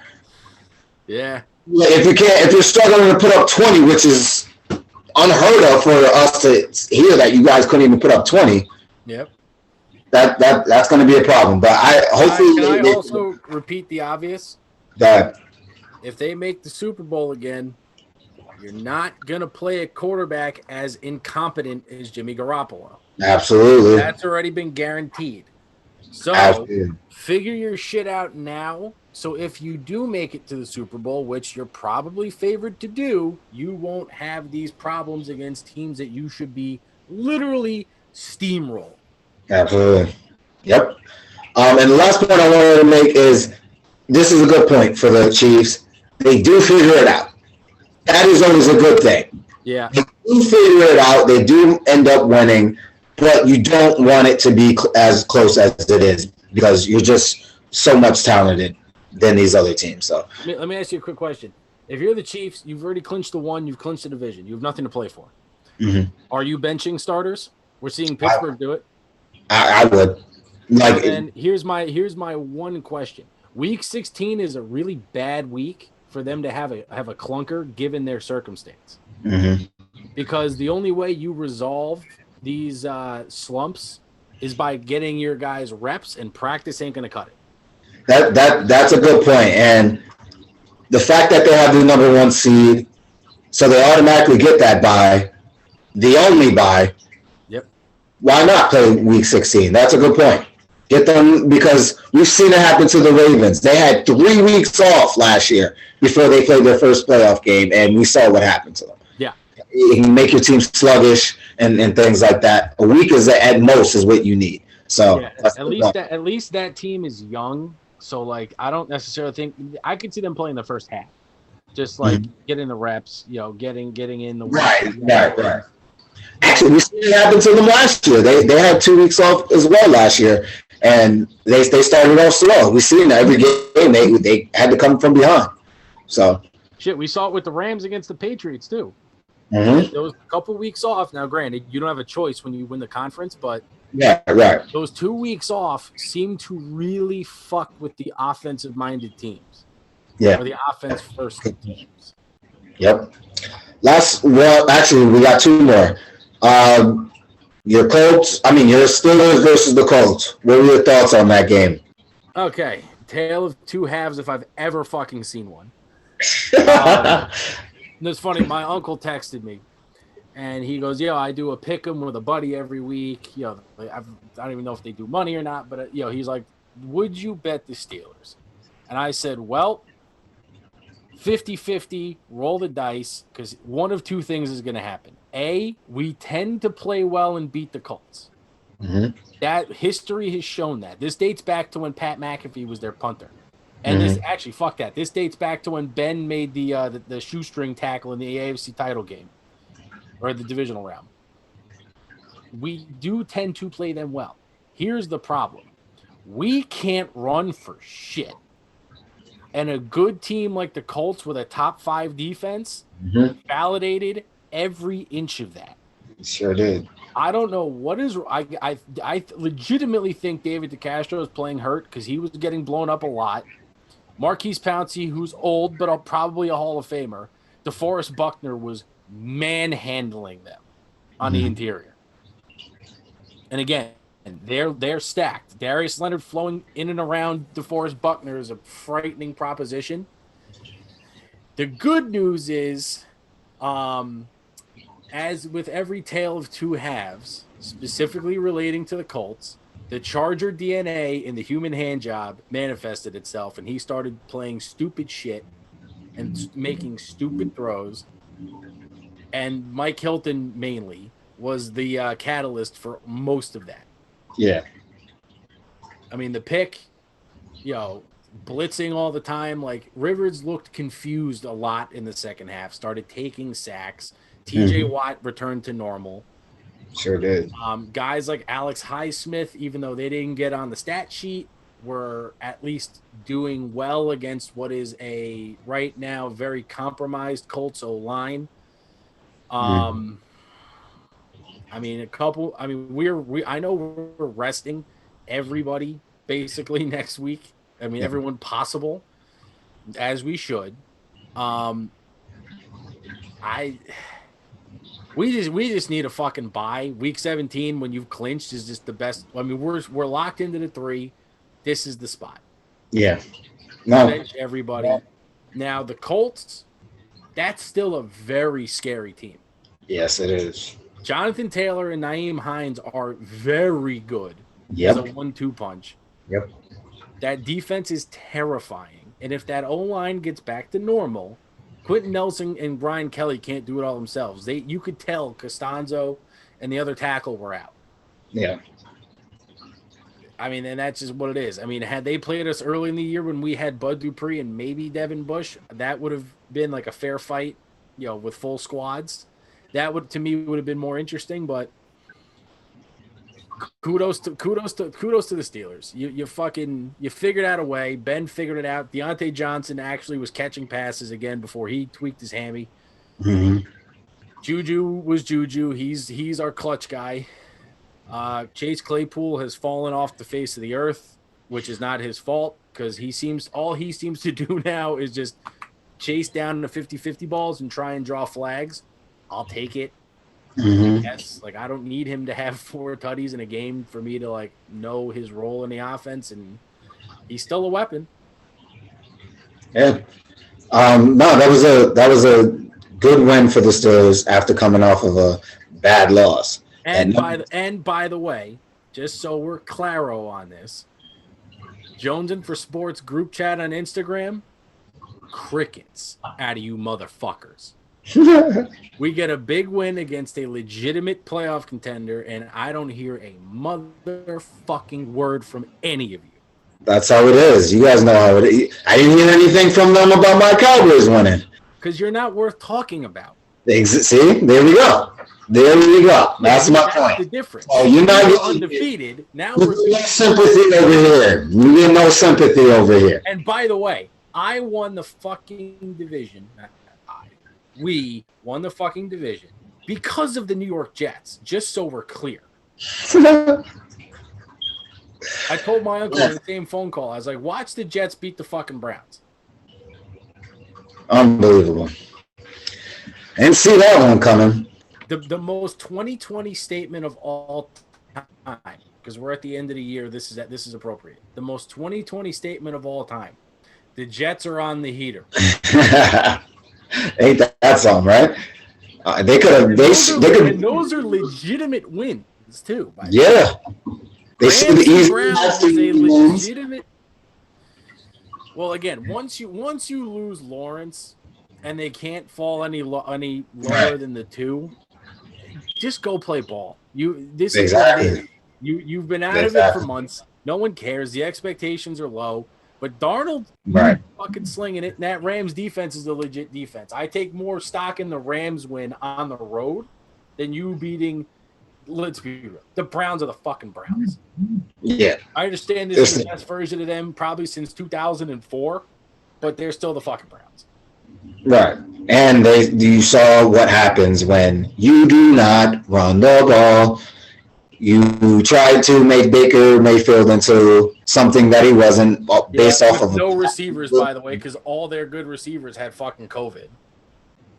Yeah. If you're struggling to put up 20, which is unheard of for us to hear that you guys couldn't even put up 20. Yep. That's going to be a problem. But Can I also repeat the obvious? That if they make the Super Bowl again, you're not going to play a quarterback as incompetent as Jimmy Garoppolo. Absolutely. That's already been guaranteed. So figure your shit out now. So if you do make it to the Super Bowl, which you're probably favored to do, you won't have these problems against teams that you should be literally steamroll. Absolutely. Yep. And the last point I wanted to make is this is a good point for the Chiefs. They do figure it out. That is always a good thing. Yeah. They do figure it out. They do end up winning, but you don't want it to be as close as it is because you're just so much talented than these other teams. So let me ask you a quick question. If you're the Chiefs, you've already clinched the one, you've clinched the division. You have nothing to play for. Mm-hmm. Are you benching starters? We're seeing Pittsburgh do it. I would. Like, And here's my one question. Week 16 is a really bad week for them to have a clunker given their circumstance. mhm. Because the only way you resolve these slumps is by getting your guys reps, and practice ain't going to cut it. That's a good point. And the fact that they have the number one seed, so they automatically get that bye, the only bye. Yep. Why not play week 16? That's a good point. Get them, because we've seen it happen to the Ravens. They had 3 weeks off last year before they played their first playoff game, and we saw what happened to them. Yeah. It can make your team sluggish and things like that. A week is at most is what you need. So yeah, at least that team is young. So like I don't necessarily think I could see them playing the first half. Just like getting the reps, getting in the right. Actually, we seen it happen to them last year. They had 2 weeks off as well last year, and they started off slow. We seen that every game they had to come from behind. So shit, we saw it with the Rams against the Patriots too. Mm-hmm. Those couple weeks off. Now, granted, you don't have a choice when you win the conference, but yeah, right. Those 2 weeks off seem to really fuck with the offensive-minded teams. Yeah, or the offense-first teams. Yep. Actually, we got 2 more. Your Steelers versus the Colts. What were your thoughts on that game? Okay, tale of 2 halves if I've ever fucking seen one. It's funny. My uncle texted me, and he goes, "Yo, I do a pick 'em with a buddy every week. I don't even know if they do money or not, but he's like, would you bet the Steelers?" And I said, well, 50-50, roll the dice, because one of 2 things is going to happen. A, we tend to play well and beat the Colts. Mm-hmm. That history has shown that. This dates back to when Pat McAfee was their punter. And this actually, fuck that. This dates back to when Ben made the shoestring tackle in the AFC title game, or the divisional round. We do tend to play them well. Here's the problem. We can't run for shit. And a good team like the Colts with a top 5 defense validated every inch of that. Sure did. I don't know what is. I legitimately think David DeCastro is playing hurt because he was getting blown up a lot. Marquise Pouncey, who's old but probably a Hall of Famer, DeForest Buckner was manhandling them on the interior. And again, they're stacked. Darius Leonard flowing in and around DeForest Buckner is a frightening proposition. The good news is, as with every tale of 2 halves, specifically relating to the Colts, the Charger DNA in the human hand job manifested itself, and he started playing stupid shit and making stupid throws. And Mike Hilton mainly was the catalyst for most of that. Yeah. I mean, the pick, blitzing all the time. Like, Rivers looked confused a lot in the second half, started taking sacks. TJ Watt returned to normal. Sure did. Guys like Alex Highsmith, even though they didn't get on the stat sheet, were at least doing well against what is a right now very compromised Colts O-line. I mean, I know we're resting everybody basically next week. I mean, everyone possible, as we should. We just need a fucking bye. Week 17, when you've clinched, is just the best. I mean, we're locked into the 3. This is the spot. Yeah. No. Bench everybody. Yeah. Now the Colts, that's still a very scary team. Yes, it is. Jonathan Taylor and Nyheim Hines are very good as a 1-2 punch. Yep. That defense is terrifying. And if that O-line gets back to normal, Quentin Nelson and Brian Kelly can't do it all themselves. You could tell Costanzo and the other tackle were out. Yeah. I mean, and that's just what it is. I mean, had they played us early in the year when we had Bud Dupree and maybe Devin Bush, that would have been like a fair fight, with full squads. That would have been more interesting, but kudos to the Steelers. You figured out a way. Ben figured it out. Deontay Johnson actually was catching passes again before he tweaked his hammy. Mm-hmm. Juju was Juju. He's our clutch guy. Chase Claypool has fallen off the face of the earth, which is not his fault because all he seems to do now is just chase down the 50-50 balls and try and draw flags. I'll take it. Yes, like I don't need him to have 4 tutties in a game for me to like know his role in the offense, and he's still a weapon. Yeah. No, that was a good win for the Steelers after coming off of a bad loss. And by the way, just so we're claro on this, Jonesin for Sports group chat on Instagram, crickets out of you motherfuckers. We get a big win against a legitimate playoff contender, and I don't hear a motherfucking word from any of you. That's how it is. You guys know how it is. I didn't hear anything from them about my Cowboys winning. Because you're not worth talking about. See, there we go. That's my point. The difference. Oh, you're not undefeated. Now we're no sympathy over here. You get no sympathy over here. And by the way, I won the fucking division. We won the fucking division because of the New York Jets. Just so we're clear. I told my uncle in the same phone call. I was like, "Watch the Jets beat the fucking Browns." Unbelievable. And see that one coming. The most 2020 statement of all time, because we're at the end of the year. This is appropriate. The most 2020 statement of all time. The Jets are on the heater. Ain't that something, right? They could have. And those are legitimate wins too. Yeah. They should easily Browns is a legitimate. Well, again, once you lose Lawrence, and they can't fall any lower than the 2, just go play ball. Exactly. You've been out of it for months. No one cares. The expectations are low. But Darnold, fucking slinging it. And that Rams defense is a legit defense. I take more stock in the Rams win on the road than you beating. Let's be real. The Browns are the fucking Browns. Yeah. I understand this is the best version of them probably since 2004, but they're still the fucking Browns. Right. And you saw what happens when you do not run the ball. You tried to make Baker Mayfield into something that he wasn't based off of. No receivers, by the way, because all their good receivers had fucking COVID.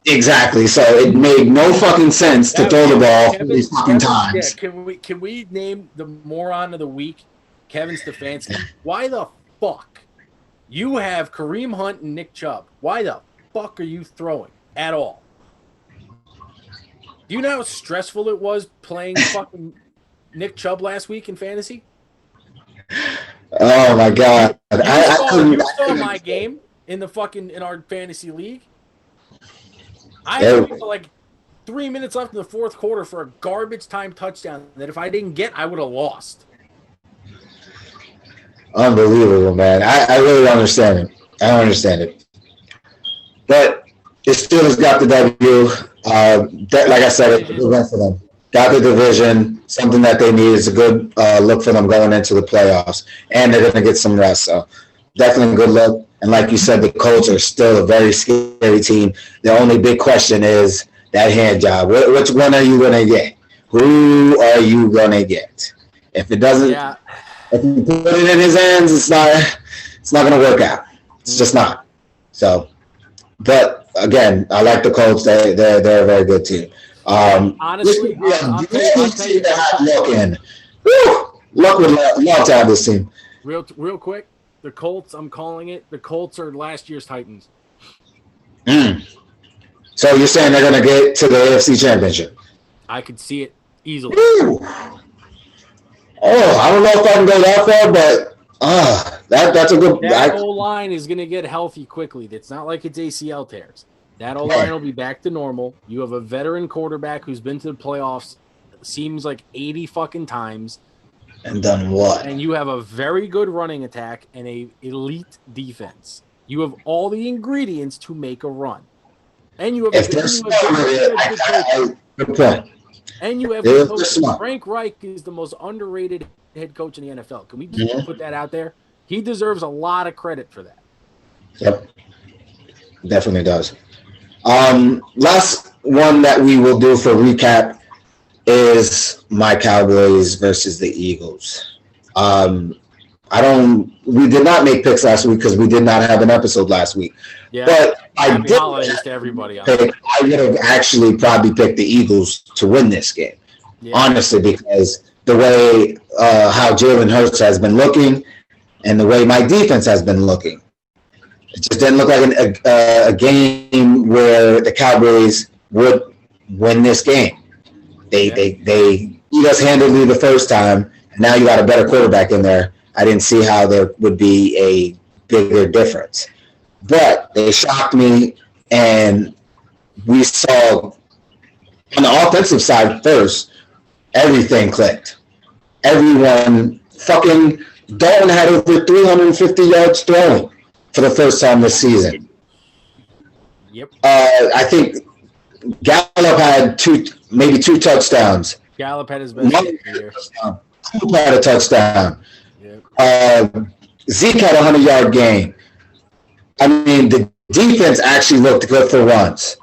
Exactly. So it made no fucking sense to throw the ball 40 fucking times. Yeah, can we name the moron of the week, Kevin Stefanski? Why the fuck? You have Kareem Hunt and Nick Chubb. Why the fuck are you throwing at all? Do you know how stressful it was playing fucking Nick Chubb last week in fantasy? Oh my god! You saw my game in our fantasy league. I had for like 3 minutes left in the fourth quarter for a garbage time touchdown that if I didn't get, I would have lost. Unbelievable, man. I really don't understand it. I don't understand it. But it still has got the W. Like I said, it's a good win for them. Got the division, something that they need. It's a good look for them going into the playoffs. And they're going to get some rest. So definitely a good look. And like you said, the Colts are still a very scary team. The only big question is that hand job. Which one are you going to get? Who are you going to get? If it doesn't, if you put it in his hands, it's not going to work out. It's just not. So, but again, I like the Colts. They're a very good team. Honestly, I'll tell you Luck would love to have this team. Real quick, the Colts. I'm calling it. The Colts are last year's Titans. So you're saying they're going to get to the AFC Championship? I could see it easily. Ooh. Oh, I don't know if I can go that far, but that's a good. That whole line is going to get healthy quickly. It's not like it's ACL tears. That O-line will be back to normal. You have a veteran quarterback who's been to the playoffs, seems like 80 fucking times. And done what? And you have a very good running attack and a elite defense. You have all the ingredients to make a run. And you have good point. And you have a coach. Frank Reich is the most underrated head coach in the NFL. Can we just put that out there? He deserves a lot of credit for that. Yep. Definitely does. Last one that we will do for recap. is my Cowboys versus the Eagles. We did not make picks last week because we did not have an episode last week. Yeah. But Happy holidays to everybody. I would have actually probably picked the Eagles to win this game. Yeah. Honestly, because the way how Jalen Hurts has been looking and the way my defense has been looking, it just didn't look like a game where the Cowboys would win this game. They beat us handily the first time, and now you got a better quarterback in there. I didn't see how there would be a bigger difference. But they shocked me, and we saw on the offensive side first, everything clicked. Everyone fucking Dalton had over 350 yards throwing for the first time this season. Yep. I think Gallup had maybe two touchdowns. Gallup had his best game of the year. Cooper had a touchdown. Yep. Zeke had a 100-yard game. I mean, the defense actually looked good for once.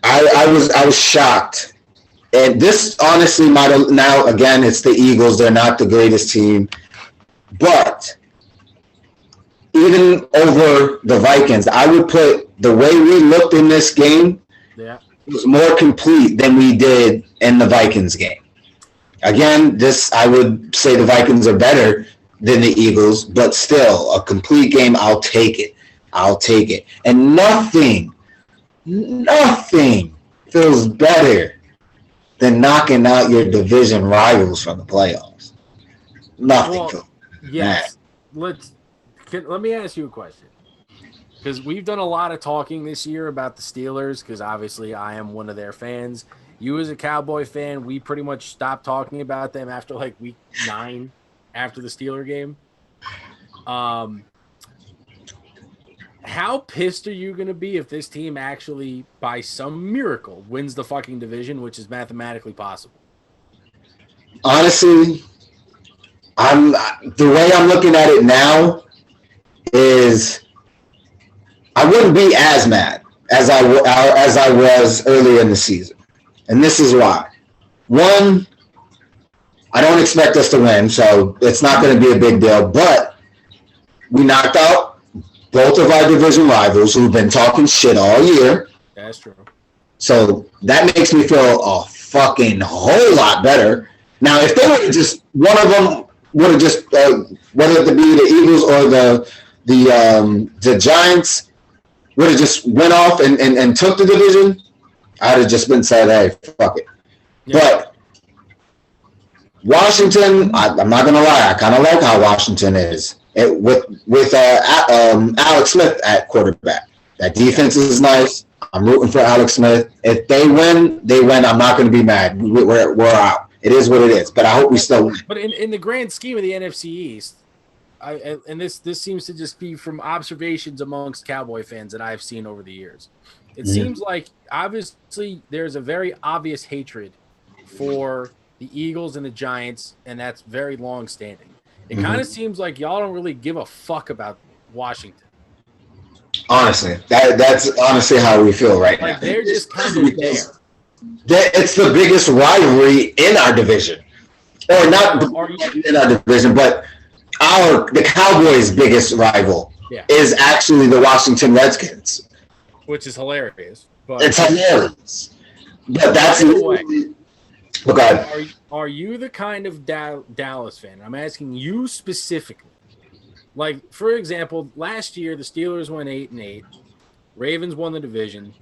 I was shocked. And this honestly might have, now again, it's the Eagles. They're not the greatest team. But even over the Vikings, I would put the way we looked in this game was more complete than we did in the Vikings game. Again, I would say the Vikings are better than the Eagles, but still, a complete game, I'll take it. And nothing feels better than knocking out your division rivals from the playoffs. Nothing. Yes. Let me ask you a question. Because we've done a lot of talking this year about the Steelers, because obviously I am one of their fans. You as a Cowboy fan, we pretty much stopped talking about them after like week 9 after the Steeler game. How pissed are you going to be if this team actually, by some miracle, wins the fucking division, which is mathematically possible? Honestly, the way I'm looking at it now is I wouldn't be as mad as I was earlier in the season. And this is why. One, I don't expect us to win, so it's not going to be a big deal. But we knocked out both of our division rivals who've been talking shit all year. That's true. So that makes me feel a fucking whole lot better. Now, if they were just one of them would have just whether it be the Eagles or the Giants would have just went off and took the division, I'd have just been said, hey, fuck it. Yeah. But Washington, I'm not gonna lie, I kind of like how Washington is with Alex Smith at quarterback. That defense is nice. I'm rooting for Alex Smith. If they win, they win. I'm not going to be mad. We're out. It is what it is. But I hope we still win. But in the grand scheme of the NFC East, and this seems to just be from observations amongst Cowboy fans that I've seen over the years. It seems like obviously there's a very obvious hatred for the Eagles and the Giants, and that's very long-standing. It kind of seems like y'all don't really give a fuck about Washington. Honestly, that's honestly how we feel right now. They're just kind of there. It's the biggest rivalry in our division, or not in our division, but the Cowboys' biggest rival is actually the Washington Redskins, which is hilarious. But it's hilarious. But that's the way. Okay. Are you the kind of Dallas fan? I'm asking you specifically. Like, for example, last year the Steelers went 8-8. Ravens won the division.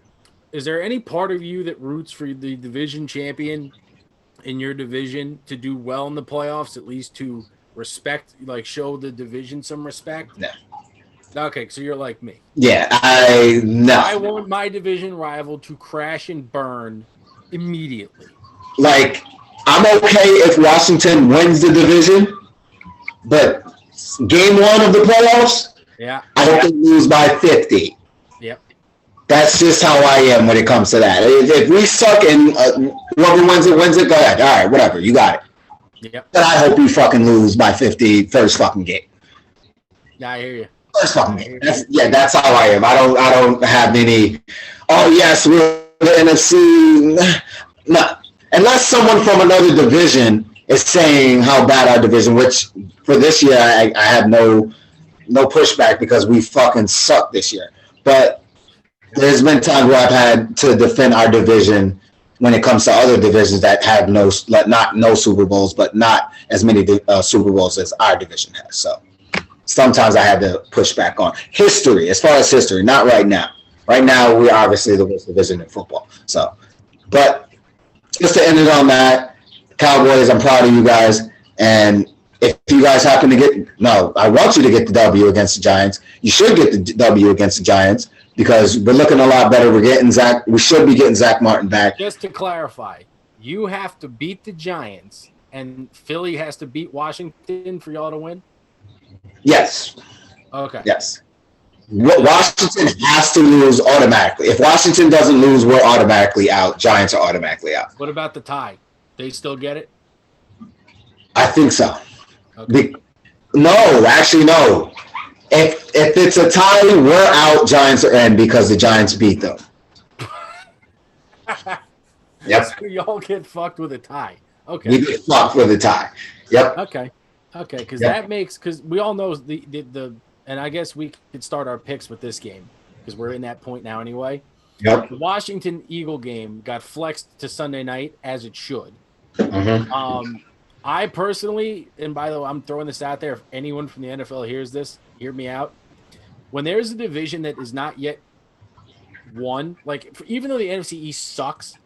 Is there any part of you that roots for the division champion in your division to do well in the playoffs, at least to respect, like show the division some respect? No. Okay, so you're like me. Yeah, I want my division rival to crash and burn immediately. Like, I'm okay if Washington wins the division, but game 1 of the playoffs, I hope they lose by 50. Yep. That's just how I am when it comes to that. If we suck and whoever wins it, go ahead. All right, whatever, you got it. Yep. But I hope you fucking lose by 50 first fucking game. Yeah, I hear you. First fucking game. That's how I am. I don't have any, oh yes, we're the NFC. No. unless someone from another division is saying how bad our division, which for this year I have no pushback because we fucking suck this year. But there's been times where I've had to defend our division when it comes to other divisions that have not no Super Bowls, but not as many Super Bowls as our division has. So sometimes I had to push back on history, as far as history, not right now. Right now, we're obviously the worst division in football. So, but just to end it on that, Cowboys, I'm proud of you guys. And if you guys happen to I want you to get the W against the Giants. You should get the W against the Giants because we're looking a lot better. We should be getting Zach Martin back. Just to clarify, you have to beat the Giants, and Philly has to beat Washington for y'all to win? Yes. Okay. Yes. Washington has to lose automatically. If Washington doesn't lose, we're automatically out. Giants are automatically out. What about the tie? They still get it? I think so. Okay. No. If it's a tie, we're out. Giants are in because the Giants beat them. Yep. So y'all get fucked with a tie. Okay. We get fucked with a tie. Yep. Okay. Because that makes, because we all know the and I guess we could start our picks with this game because we're in that point now anyway. Yep. The Washington Eagle game got flexed to Sunday night as it should. Mm-hmm. I personally, and by the way, I'm throwing this out there. If anyone from the NFL hears this, hear me out. When there's a division that is not yet won, like even though the NFC East sucks,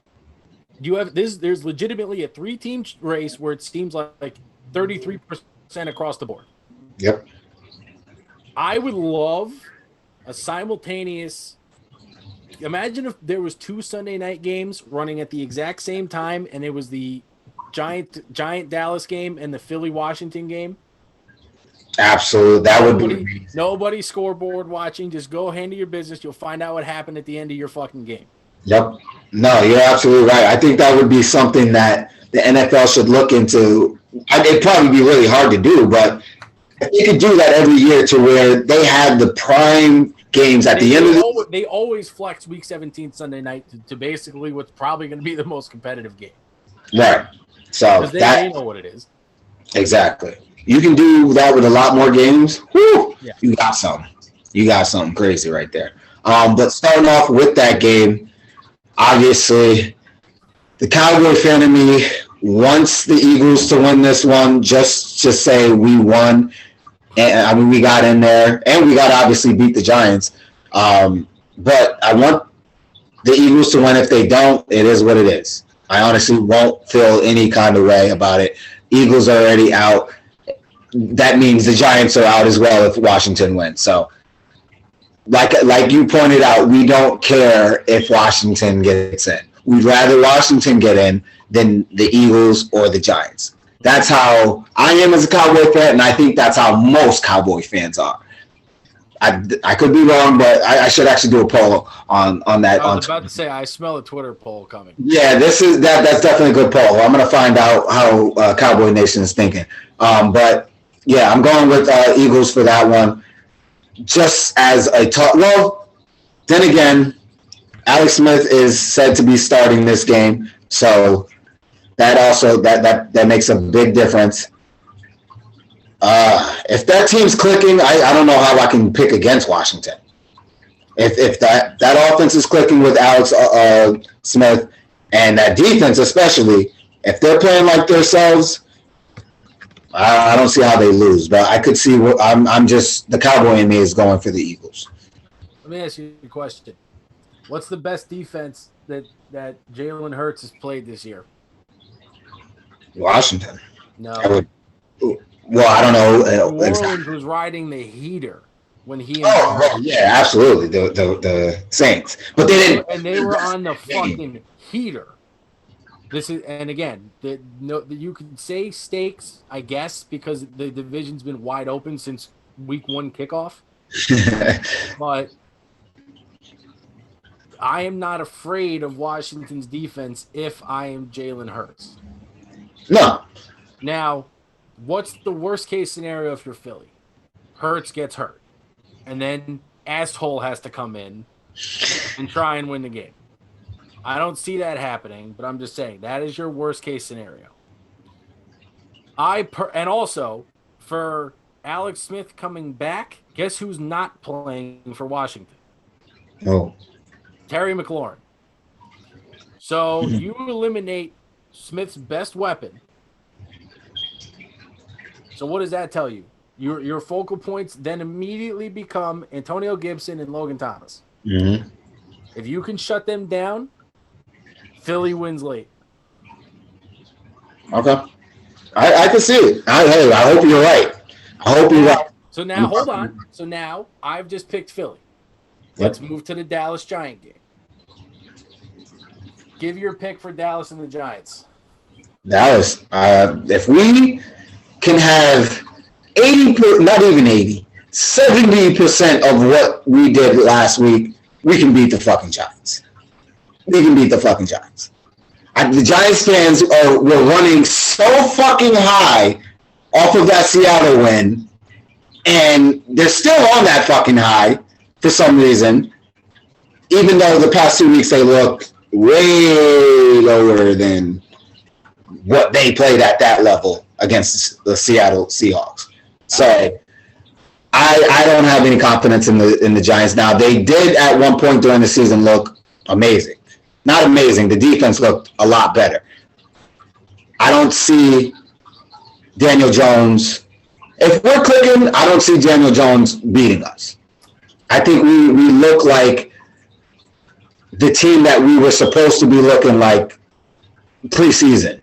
there's legitimately a 3-team race where it seems like 33% across the board. Yep. I would love a simultaneous. Imagine if there was 2 Sunday night games running at the exact same time, and it was the Giant Dallas game and the Philly Washington game. Absolutely, that would be. Nobody scoreboard watching. Just go handle your business. You'll find out what happened at the end of your fucking game. Yep. No, you're absolutely right. I think that would be something that the NFL should look into. It'd probably be really hard to do, but if they could do that every year to where they had the prime games at the end of the they always flex week 17 Sunday night to basically what's probably going to be the most competitive game. Right. So they know what it is. Exactly. You can do that with a lot more games. Whew, yeah. You got something crazy right there. But starting off with that game, obviously, the Cowboy fan in me wants the Eagles to win this one just to say we won. And I mean, we got in there, and we got to obviously beat the Giants. But I want the Eagles to win. If they don't, it is what it is. I honestly won't feel any kind of way about it. Eagles are already out. That means the Giants are out as well if Washington wins. So, like you pointed out, we don't care if Washington gets in. We'd rather Washington get in than the Eagles or the Giants. That's how I am as a Cowboy fan, and I think that's how most Cowboy fans are. I could be wrong, but I should actually do a poll on that. I was about to say I smell a Twitter poll coming. Yeah, that's definitely a good poll. I'm going to find out how Cowboy Nation is thinking. But yeah, I'm going with Eagles for that one. Just as a talk. Well, then again, Alex Smith is said to be starting this game, so that also that makes a big difference. If that team's clicking, I don't know how I can pick against Washington. If that offense is clicking with Alex Smith and that defense especially, if they're playing like themselves, I don't see how they lose. But I could see I'm just the Cowboy in me is going for the Eagles. Let me ask you a question. What's the best defense that Jalen Hurts has played this year? Washington. No. Well, I don't know. New Orleans was riding the heater when he. Yeah, absolutely. The Saints, but they didn't. And they were on the fucking heater. This is, and again, you can say stakes, I guess, because the division's been wide open since week 1 kickoff. But I am not afraid of Washington's defense if I am Jalen Hurts. No. Now, what's the worst case scenario if you're Philly? Hurts gets hurt, and then asshole has to come in and try and win the game. I don't see that happening, but I'm just saying that is your worst case scenario. And also for Alex Smith coming back, guess who's not playing for Washington? Oh. Terry McLaurin. So you eliminate Smith's best weapon. So what does that tell you? Your focal points then immediately become Antonio Gibson and Logan Thomas. Mm-hmm. If you can shut them down, Philly wins late. Okay. I can see it. I hope you're right. I hope you're right. So now, hold on. So now I've just picked Philly. Let's move to the Dallas Giant game. Give your pick for Dallas and the Giants. Dallas. If we can have 80, not even 80, 70% of what we did last week, we can beat the fucking Giants. We can beat the fucking Giants. The Giants fans were running so fucking high off of that Seattle win, and they're still on that fucking high for some reason, even though the past 2 weeks they looked way lower than what they played at that level against the Seattle Seahawks. So I don't have any confidence in the Giants now. They did at one point during the season look amazing. Not amazing. The defense looked a lot better. I don't see Daniel Jones. If we're clicking, I don't see Daniel Jones beating us. I think we look like the team that we were supposed to be looking like preseason.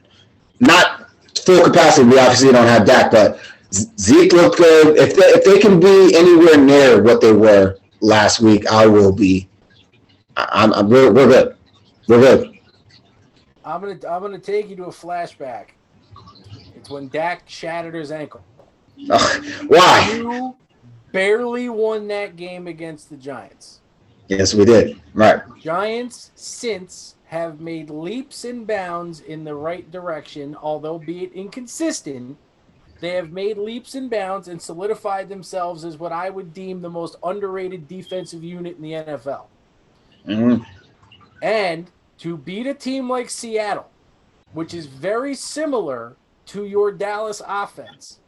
Not full capacity. We obviously don't have Dak, but Zeke looked good. If they can be anywhere near what they were last week, I will be. We're good. We're good. I'm gonna take you to a flashback. It's when Dak shattered his ankle. Why? You barely won that game against the Giants. Yes, we did. Right. Giants since have made leaps and bounds in the right direction, although be it inconsistent. They have made leaps and bounds and solidified themselves as what I would deem the most underrated defensive unit in the NFL. Mm-hmm. And to beat a team like Seattle, which is very similar to your Dallas offense,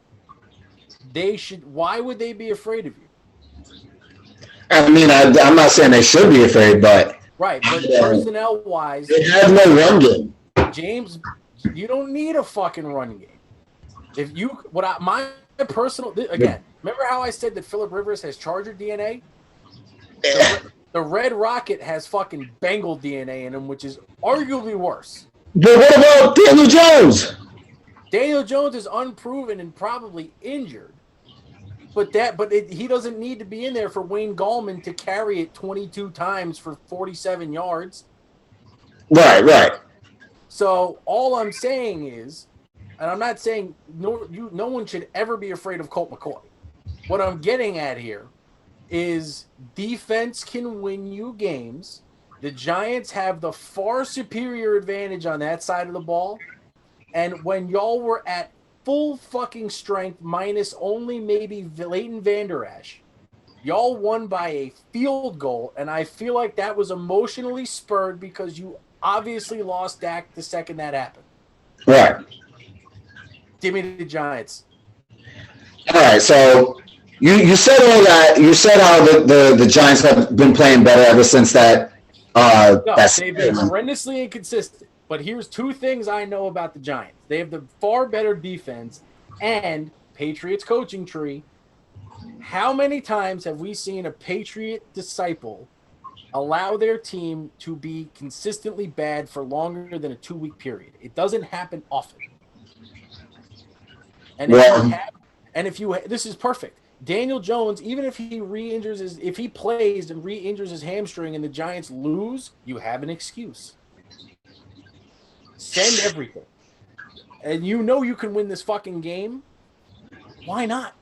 why would they be afraid of you? I mean, I'm not saying they should be afraid, but right, but personnel-wise, they have no run game. James, you don't need a fucking run game. If you, my personal, again, remember how I said that Phillip Rivers has Charger DNA? The Red Rocket has fucking Bengal DNA in him, which is arguably worse. But what about Daniel Jones? Daniel Jones is unproven and probably injured. But he doesn't need to be in there for Wayne Gallman to carry it 22 times for 47 yards. Right. So all I'm saying is, and I'm not saying no one should ever be afraid of Colt McCoy. What I'm getting at here is defense can win you games. The Giants have the far superior advantage on that side of the ball. And when y'all were at full fucking strength, minus only maybe Leighton Vander Esch, y'all won by a field goal. And I feel like that was emotionally spurred because you obviously lost Dak the second that happened. Right. Give me the Giants. All right, so you said all that. You said how the Giants have been playing better ever since that. They've been horrendously inconsistent. But here's two things I know about the Giants. They have the far better defense and Patriots coaching tree. How many times have we seen a Patriot disciple allow their team to be consistently bad for longer than a 2-week period? It doesn't happen often. And this is perfect. Daniel Jones, even if he if he plays and re-injures his hamstring and the Giants lose, you have an excuse. Send everything. And you know you can win this fucking game. Why not?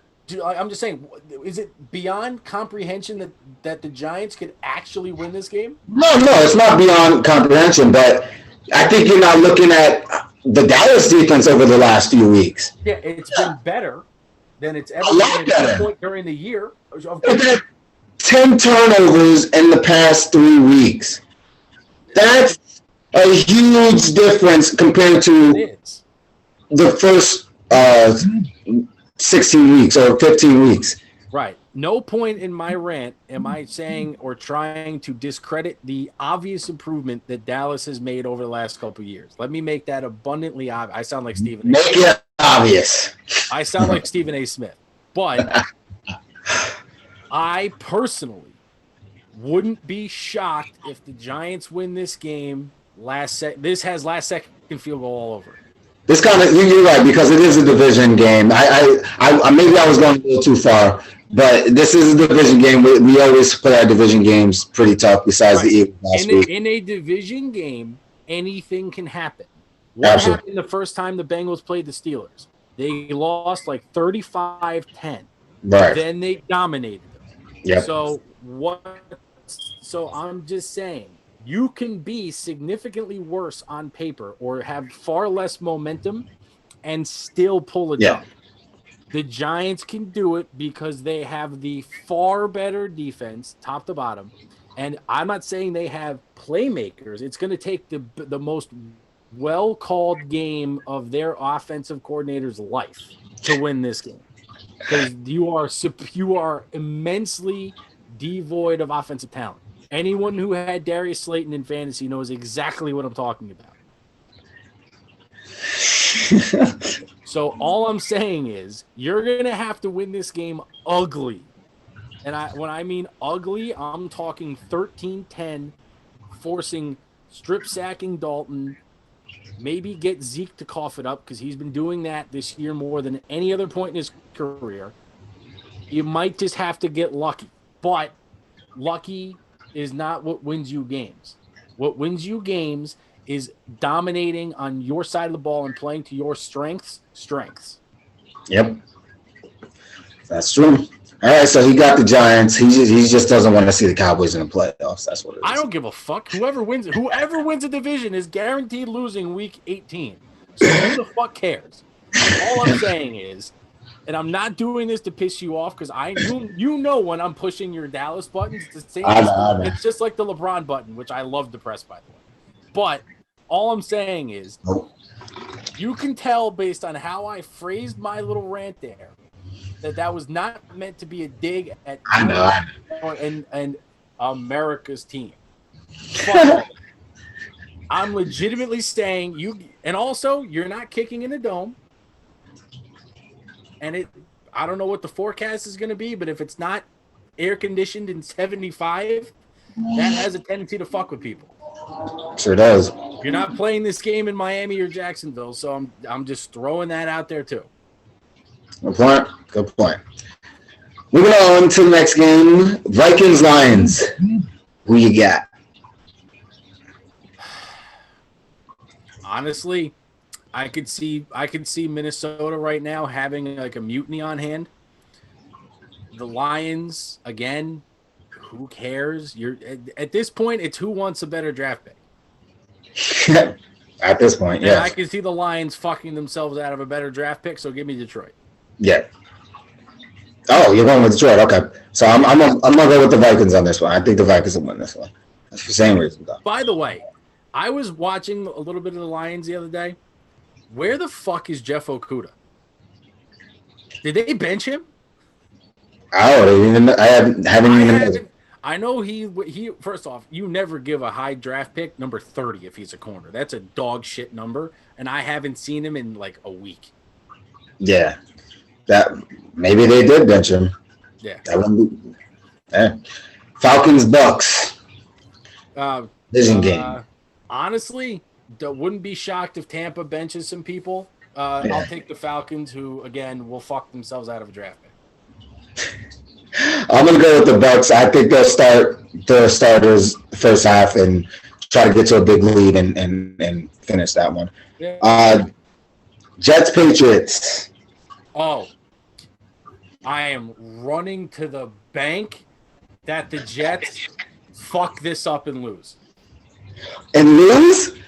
I'm just saying, is it beyond comprehension that the Giants could actually win this game? No, it's not beyond comprehension, but I think you're not looking at the Dallas defense over the last few weeks. Yeah, it's been better than it's ever been at any point during the year. They've had 10 turnovers in the past 3 weeks. That's a huge difference compared to the first 16 weeks or 15 weeks. Right. No point in my rant am I saying or trying to discredit the obvious improvement that Dallas has made over the last couple of years. Let me make that abundantly obvious. I sound like Stephen A. Make it obvious. I sound like Stephen A. Smith. But I personally wouldn't be shocked if the Giants win this game this has last second field goal all over. This kind of, you're right, because it is a division game. I maybe I was going a little too far, but this is a division game. We always play our division games pretty tough. Besides the Eagles last week. In a division game, anything can happen. What happened the first time the Bengals played the Steelers? They lost like 35-10. Right. Then they dominated them. Yep. So I'm just saying, you can be significantly worse on paper or have far less momentum and still pull it up. The Giants can do it because they have the far better defense, top to bottom. And I'm not saying they have playmakers. It's going to take the most well-called game of their offensive coordinator's life to win this game. Because you are immensely devoid of offensive talent. Anyone who had Darius Slayton in fantasy knows exactly what I'm talking about. So all I'm saying is you're going to have to win this game ugly. And when I mean ugly, I'm talking 13-10, forcing strip sacking Dalton, maybe get Zeke to cough it up because he's been doing that this year more than any other point in his career. You might just have to get lucky. But lucky is not what wins you games. What wins you games is dominating on your side of the ball and playing to your strengths. Yep. That's true. All right, so he got the Giants. He just doesn't want to see the Cowboys in the playoffs. That's what it is. I don't give a fuck. Whoever wins a division is guaranteed losing week 18. So who the fuck cares? All I'm saying is, and I'm not doing this to piss you off because you know when I'm pushing your Dallas buttons, it's the same. It's just like the LeBron button, which I love to press, by the way. But all I'm saying is, you can tell based on how I phrased my little rant there that was not meant to be a dig at and America's team. But I'm legitimately saying and also you're not kicking in the dome. And I don't know what the forecast is going to be, but if it's not air conditioned in 75, that has a tendency to fuck with people. Sure does. You're not playing this game in Miami or Jacksonville, so I'm just throwing that out there too. Good point. Moving on to the next game, Vikings-Lions. Who you got? Honestly, I could see Minnesota right now having like a mutiny on hand. The Lions, again, who cares? At this point, it's who wants a better draft pick. At this point, yeah. I can see the Lions fucking themselves out of a better draft pick, so give me Detroit. Yeah. Oh, you're going with Detroit. Okay. So I'm gonna go with the Vikings on this one. I think the Vikings will win this one. That's for the same reason, though. By the way, I was watching a little bit of the Lions the other day. Where the fuck is Jeff Okuda? Did they bench him? I haven't even. I know he. First off, you never give a high draft pick number 30 if he's a corner. That's a dog shit number, and I haven't seen him in like a week. Yeah, that maybe they did bench him. Yeah, that wouldn't be. Yeah. Falcons Bucks. Division game. Honestly, wouldn't be shocked if Tampa benches some people. I'll take the Falcons, who again will fuck themselves out of a draft pick. I'm gonna go with the Bucks. I think they'll start their starters first half and try to get to a big lead and finish that one. Yeah. Jets Patriots. Oh, I am running to the bank that the Jets fuck this up and lose. And lose?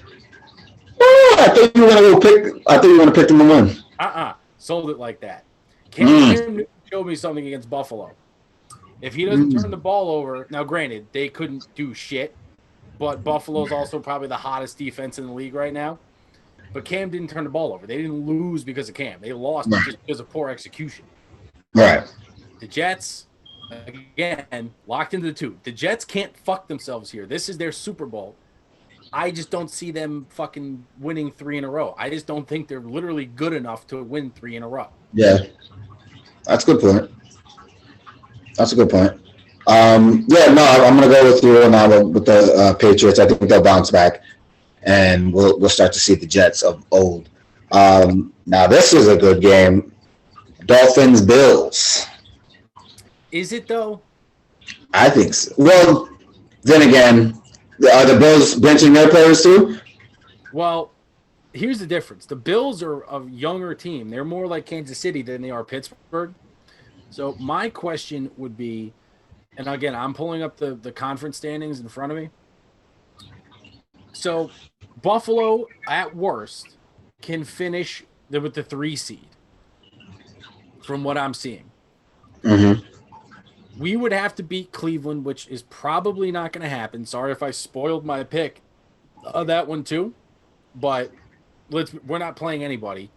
Oh, I think you were gonna pick them to win. Sold it like that. Cam Newton showed me something against Buffalo. If he doesn't turn the ball over, now granted, they couldn't do shit, but Buffalo's also probably the hottest defense in the league right now. But Cam didn't turn the ball over. They didn't lose because of Cam. They lost Right. just because of poor execution. Right. The Jets, again, locked into the two. The Jets can't fuck themselves here. This is their Super Bowl. I just don't see them fucking winning 3 in a row. I just don't think they're literally good enough to win 3 in a row. Yeah. That's a good point. That's a good point. I'm going to go with you now with the Patriots. I think they'll bounce back, and we'll start to see the Jets of old. Now, this is a good game. Dolphins, Bills. Is it, though? I think so. Well, then again, are the Bills benching their players too? Well, here's the difference. The Bills are a younger team. They're more like Kansas City than they are Pittsburgh. So my question would be, and again, I'm pulling up the conference standings in front of me. So Buffalo, at worst, can finish with the 3 seed from what I'm seeing. Mm-hmm. We would have to beat Cleveland, which is probably not going to happen. Sorry if I spoiled my pick of that one too, but we're not playing anybody.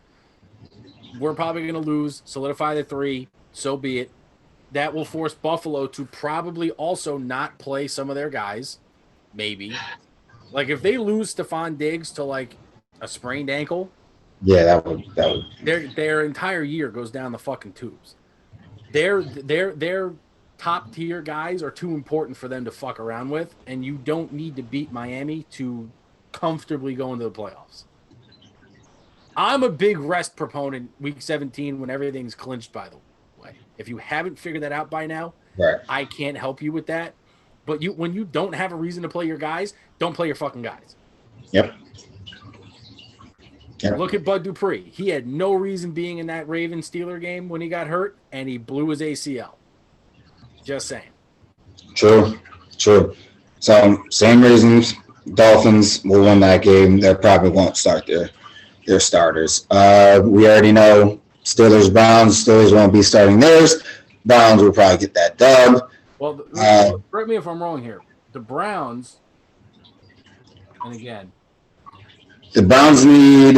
We're probably going to lose, solidify the 3, so be it. That will force Buffalo to probably also not play some of their guys, maybe. Like if they lose Stephon Diggs to like a sprained ankle, yeah, that would. Their entire year goes down the fucking tubes. Their top tier guys are too important for them to fuck around with, and you don't need to beat Miami to comfortably go into the playoffs. I'm a big rest proponent week 17 when everything's clinched, by the way. If you haven't figured that out by now, right. I can't help you with that. But when you don't have a reason to play your guys, don't play your fucking guys. Yep. Look at Bud Dupree. He had no reason being in that Ravens-Steeler game when he got hurt, and he blew his ACL. Just saying. True. So, same reasons. Dolphins will win that game. They probably won't start their starters. We already know Steelers, Browns. Steelers won't be starting theirs. Browns will probably get that dub. Well, correct me if I'm wrong here. The Browns, and again, the Browns need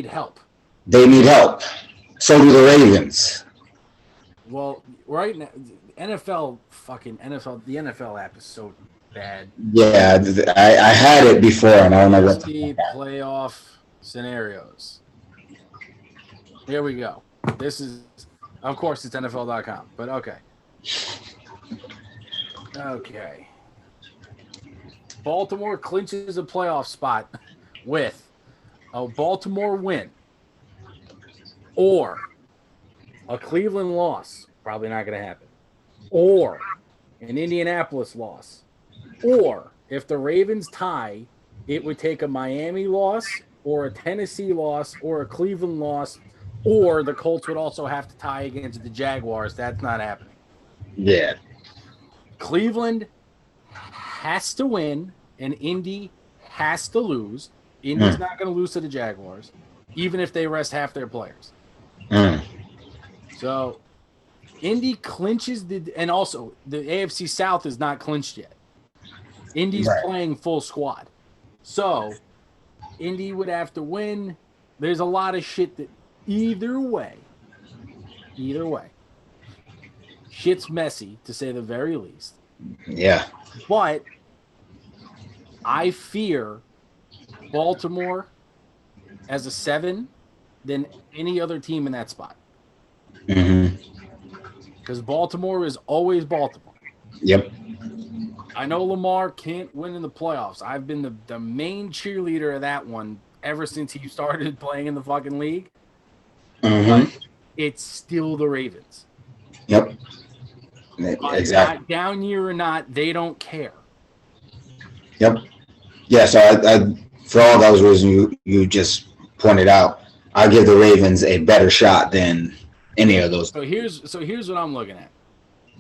help. They need help. So do the Ravens. Well, right now, the NFL app is so bad. Yeah, I had it before, and I don't know what. The playoff scenarios. Here we go. This is, of course, it's NFL.com, but okay. Okay. Baltimore clinches a playoff spot with a Baltimore win or a Cleveland loss. Probably not going to happen. Or an Indianapolis loss. Or if the Ravens tie, it would take a Miami loss or a Tennessee loss or a Cleveland loss, or the Colts would also have to tie against the Jaguars. That's not happening. Yeah. Cleveland has to win, and Indy has to lose. Indy's not going to lose to the Jaguars, even if they rest half their players. So Indy clinches and also the AFC South is not clinched yet. Indy's playing full squad. So Indy would have to win. There's a lot of shit that either way, shit's messy, to say the very least. Yeah. But I fear Baltimore as a 7 than any other team in that spot. Because Baltimore is always Baltimore. Yep. I know Lamar can't win in the playoffs. I've been the main cheerleader of that one ever since he started playing in the fucking league. But it's still the Ravens. Yep. Exactly. Down year or not, they don't care. Yep. Yeah, so I for all those reasons you just pointed out, I give the Ravens a better shot than any of those. So here's what I'm looking at.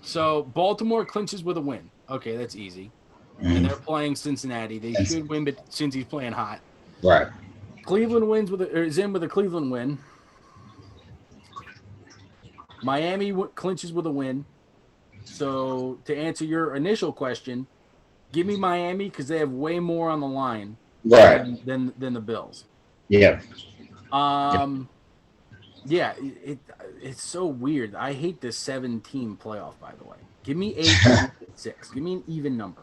So Baltimore clinches with a win. Okay, that's easy. And they're playing Cincinnati. They should win, but since he's playing hot. Right. Cleveland is in with a Cleveland win. Miami clinches with a win. So to answer your initial question, Give me Miami because they have way more on the line than the Bills. Yeah. Yeah, it's so weird. I hate this 7-team playoff, by the way. Give me 8, 6. Give me an even number.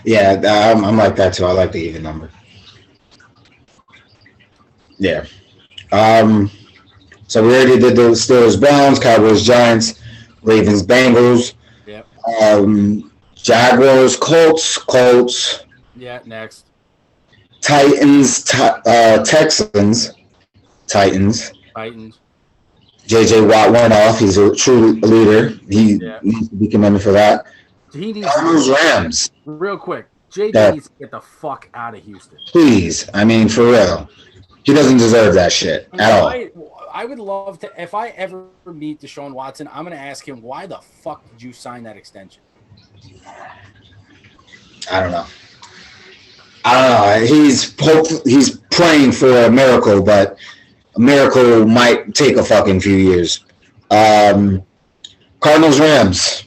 Yeah, I'm like that too. I like the even number. Yeah. So we already did the Steelers, Browns, Cowboys, Giants, Ravens, Bengals. Yep. Jaguars, Colts. Yeah, next. Titans, Texans, Titans. J.J. Watt went off. He's a true leader. He needs to be commended for that. He needs Rams. Real quick, J.J. needs to get the fuck out of Houston. Please. I mean, for real. He doesn't deserve that shit at all. I would love to, if I ever meet Deshaun Watson, I'm going to ask him, why the fuck did you sign that extension? I don't know. He's praying for a miracle, but a miracle might take a fucking few years. Cardinals, Rams.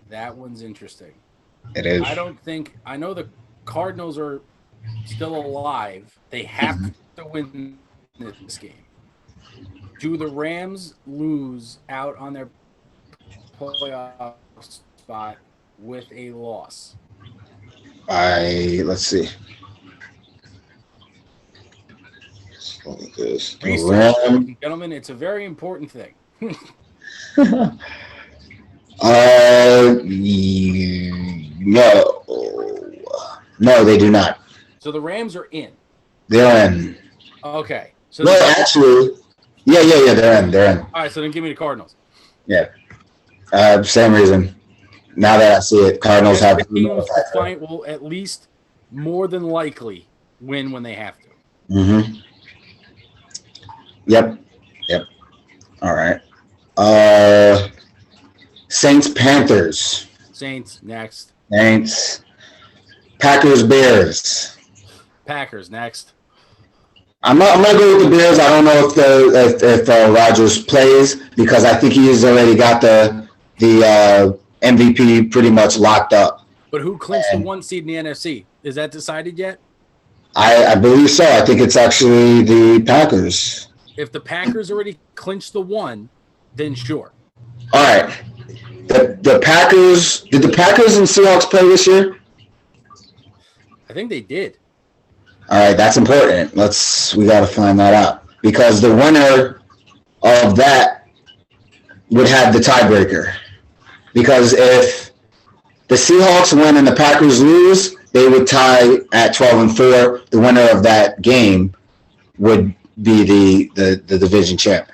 That one's interesting. It is. I know the Cardinals are still alive. They have to win this game. Do the Rams lose out on their playoff spot with a loss? Let's see. Research, ladies and gentlemen, it's a very important thing. No, they do not. So the Rams are in. They're in. Okay. So actually, they're in. All right, so then give me the Cardinals. Yeah. Same reason. Now that I see it, Cardinals have will at least more than likely win when they have to. Mm-hmm. Yep. All right. Saints, Panthers. Saints next. Packers, Bears. Packers next. I'm gonna go with the Bears. I don't know if Rodgers plays because I think he's already got the MVP pretty much locked up. But who clinched the 1 seed in the NFC? Is that decided yet? I believe so. I think it's actually the Packers. If the Packers already clinched the 1, then sure. All right. The Packers. Did the Packers and Seahawks play this year? I think they did. All right, that's important. We got to find that out because the winner of that would have the tiebreaker. Because if the Seahawks win and the Packers lose, they would tie at 12-4. The winner of that game would be the division champ.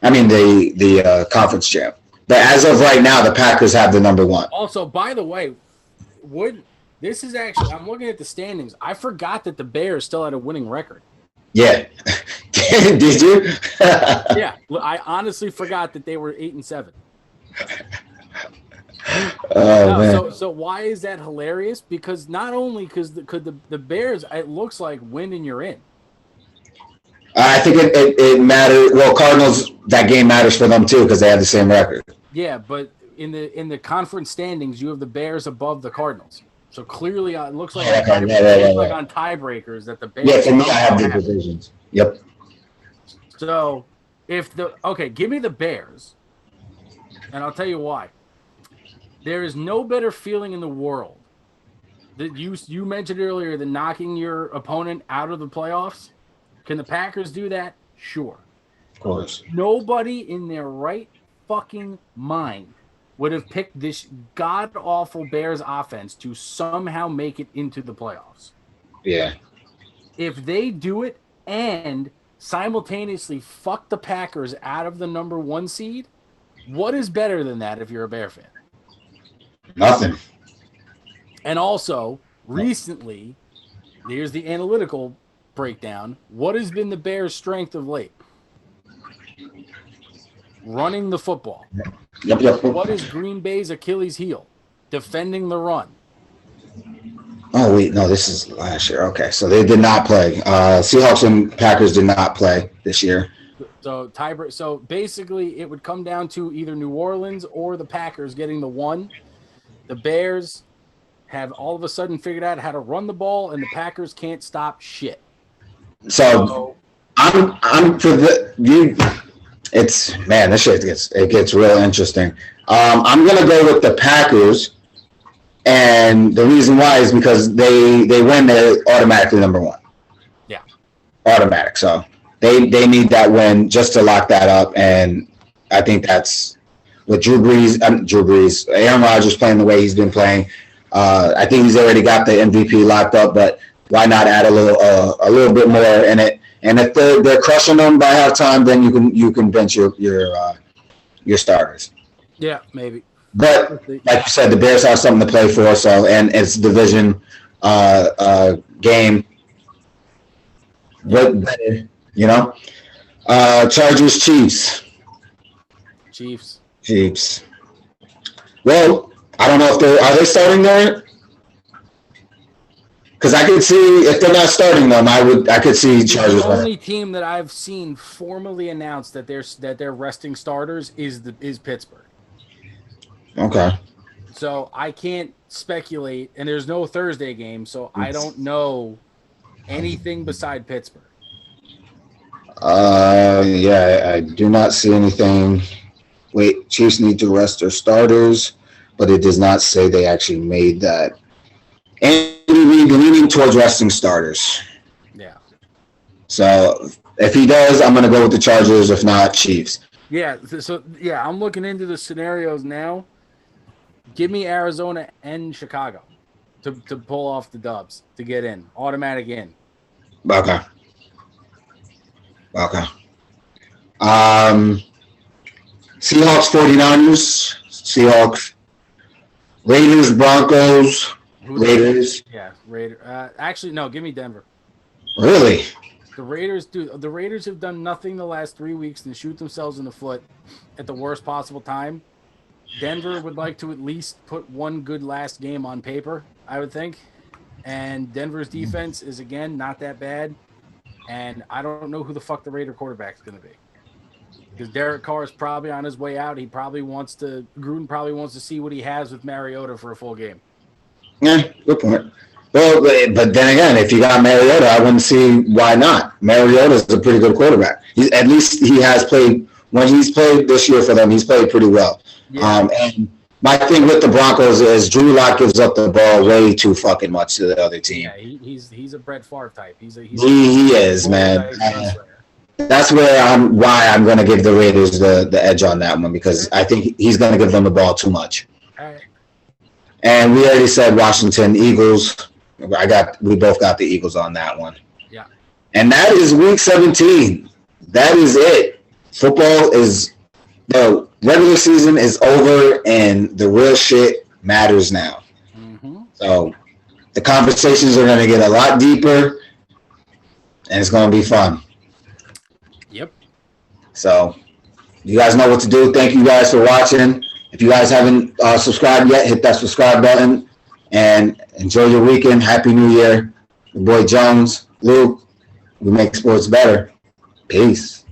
I mean the conference champ. But as of right now, the Packers have the number 1. Also, by the way, this is actually, I'm looking at the standings. I forgot that the Bears still had a winning record. Yeah. Did you? Yeah. I honestly forgot that they were 8-7. Man. So why is that hilarious? Because not only could the Bears, it looks like win and you're in. I think it matters. Well, Cardinals, that game matters for them too because they have the same record. Yeah, but in the conference standings, you have the Bears above the Cardinals. So clearly, it looks like on tiebreakers that the Bears. Yeah, for me, I have the divisions. Yep. So give me the Bears, and I'll tell you why. There is no better feeling in the world that you mentioned earlier than knocking your opponent out of the playoffs. Can the Packers do that? Sure. Of course. Nobody in their right fucking mind would have picked this god-awful Bears offense to somehow make it into the playoffs. Yeah. If they do it and simultaneously fuck the Packers out of the number 1 seed, what is better than that if you're a Bear fan? Nothing. And also, recently, here's the analytical breakdown. What has been the Bears' strength of late? Running the football. Yep. What is Green Bay's Achilles heel? Defending the run. Oh, wait. No, this is last year. Okay, so they did not play. Seahawks and Packers did not play this year. So tiebreak. So basically, it would come down to either New Orleans or the Packers getting the 1. The Bears have all of a sudden figured out how to run the ball, and the Packers can't stop shit. So I'm for you. It's man, this shit gets real interesting. I'm gonna go with the Packers, and the reason why is because they win, they're automatically number 1. Yeah, automatic. So they need that win just to lock that up, and I think that's with Drew Brees, Aaron Rodgers playing the way he's been playing. I think he's already got the MVP locked up, but why not add a little bit more in it? And if they're crushing them by halftime, then you can bench your starters. Yeah, maybe. But like you said, the Bears have something to play for. So and it's a division game. What you know? Chargers, Chiefs. Well, I don't know if are they starting there? Because I could see if they're not starting them, I could see Chargers. The only team that I've seen formally announced that they're resting starters is Pittsburgh. Okay. So I can't speculate, and there's no Thursday game, so I don't know anything beside Pittsburgh. Yeah, I do not see anything. Wait, Chiefs need to rest their starters, but it does not say they actually made that. Andy Reid leaning towards resting starters. Yeah. So if he does, I'm going to go with the Chargers. If not, Chiefs. Yeah. So yeah, I'm looking into the scenarios now. Give me Arizona and Chicago to pull off the dubs to get in, automatic in. Okay. Seahawks, 49ers. Seahawks. Raiders, Broncos. Raiders. Yeah, Raiders. Actually, no. Give me Denver. Really? The Raiders have done nothing the last 3 weeks than shoot themselves in the foot at the worst possible time. Denver would like to at least put one good last game on paper, I would think. And Denver's defense is, again, not that bad. And I don't know who the fuck the Raider quarterback is going to be. Because Derek Carr is probably on his way out. Gruden probably wants to see what he has with Mariota for a full game. Yeah, good point. Well, but then again, if you got Mariota, I wouldn't see why not. Mariota is a pretty good quarterback. At least he has played, when he's played this year for them, he's played pretty well. Yeah. And my thing with the Broncos is Drew Lock gives up the ball way too fucking much to the other team. Yeah, he's a Brett Favre type. He is, man. That's why I'm going to give the Raiders the edge on that one, because I think he's going to give them the ball too much. All right. And we already said Washington Eagles. We both got the Eagles on that one. Yeah. And that is week 17. That is it. The regular season is over, and the real shit matters now. Mm-hmm. So the conversations are going to get a lot deeper, and it's going to be fun. Yep. So you guys know what to do. Thank you guys for watching. If you guys haven't subscribed yet, hit that subscribe button and enjoy your weekend. Happy New Year. Your boy Jones, Luke, we make sports better. Peace.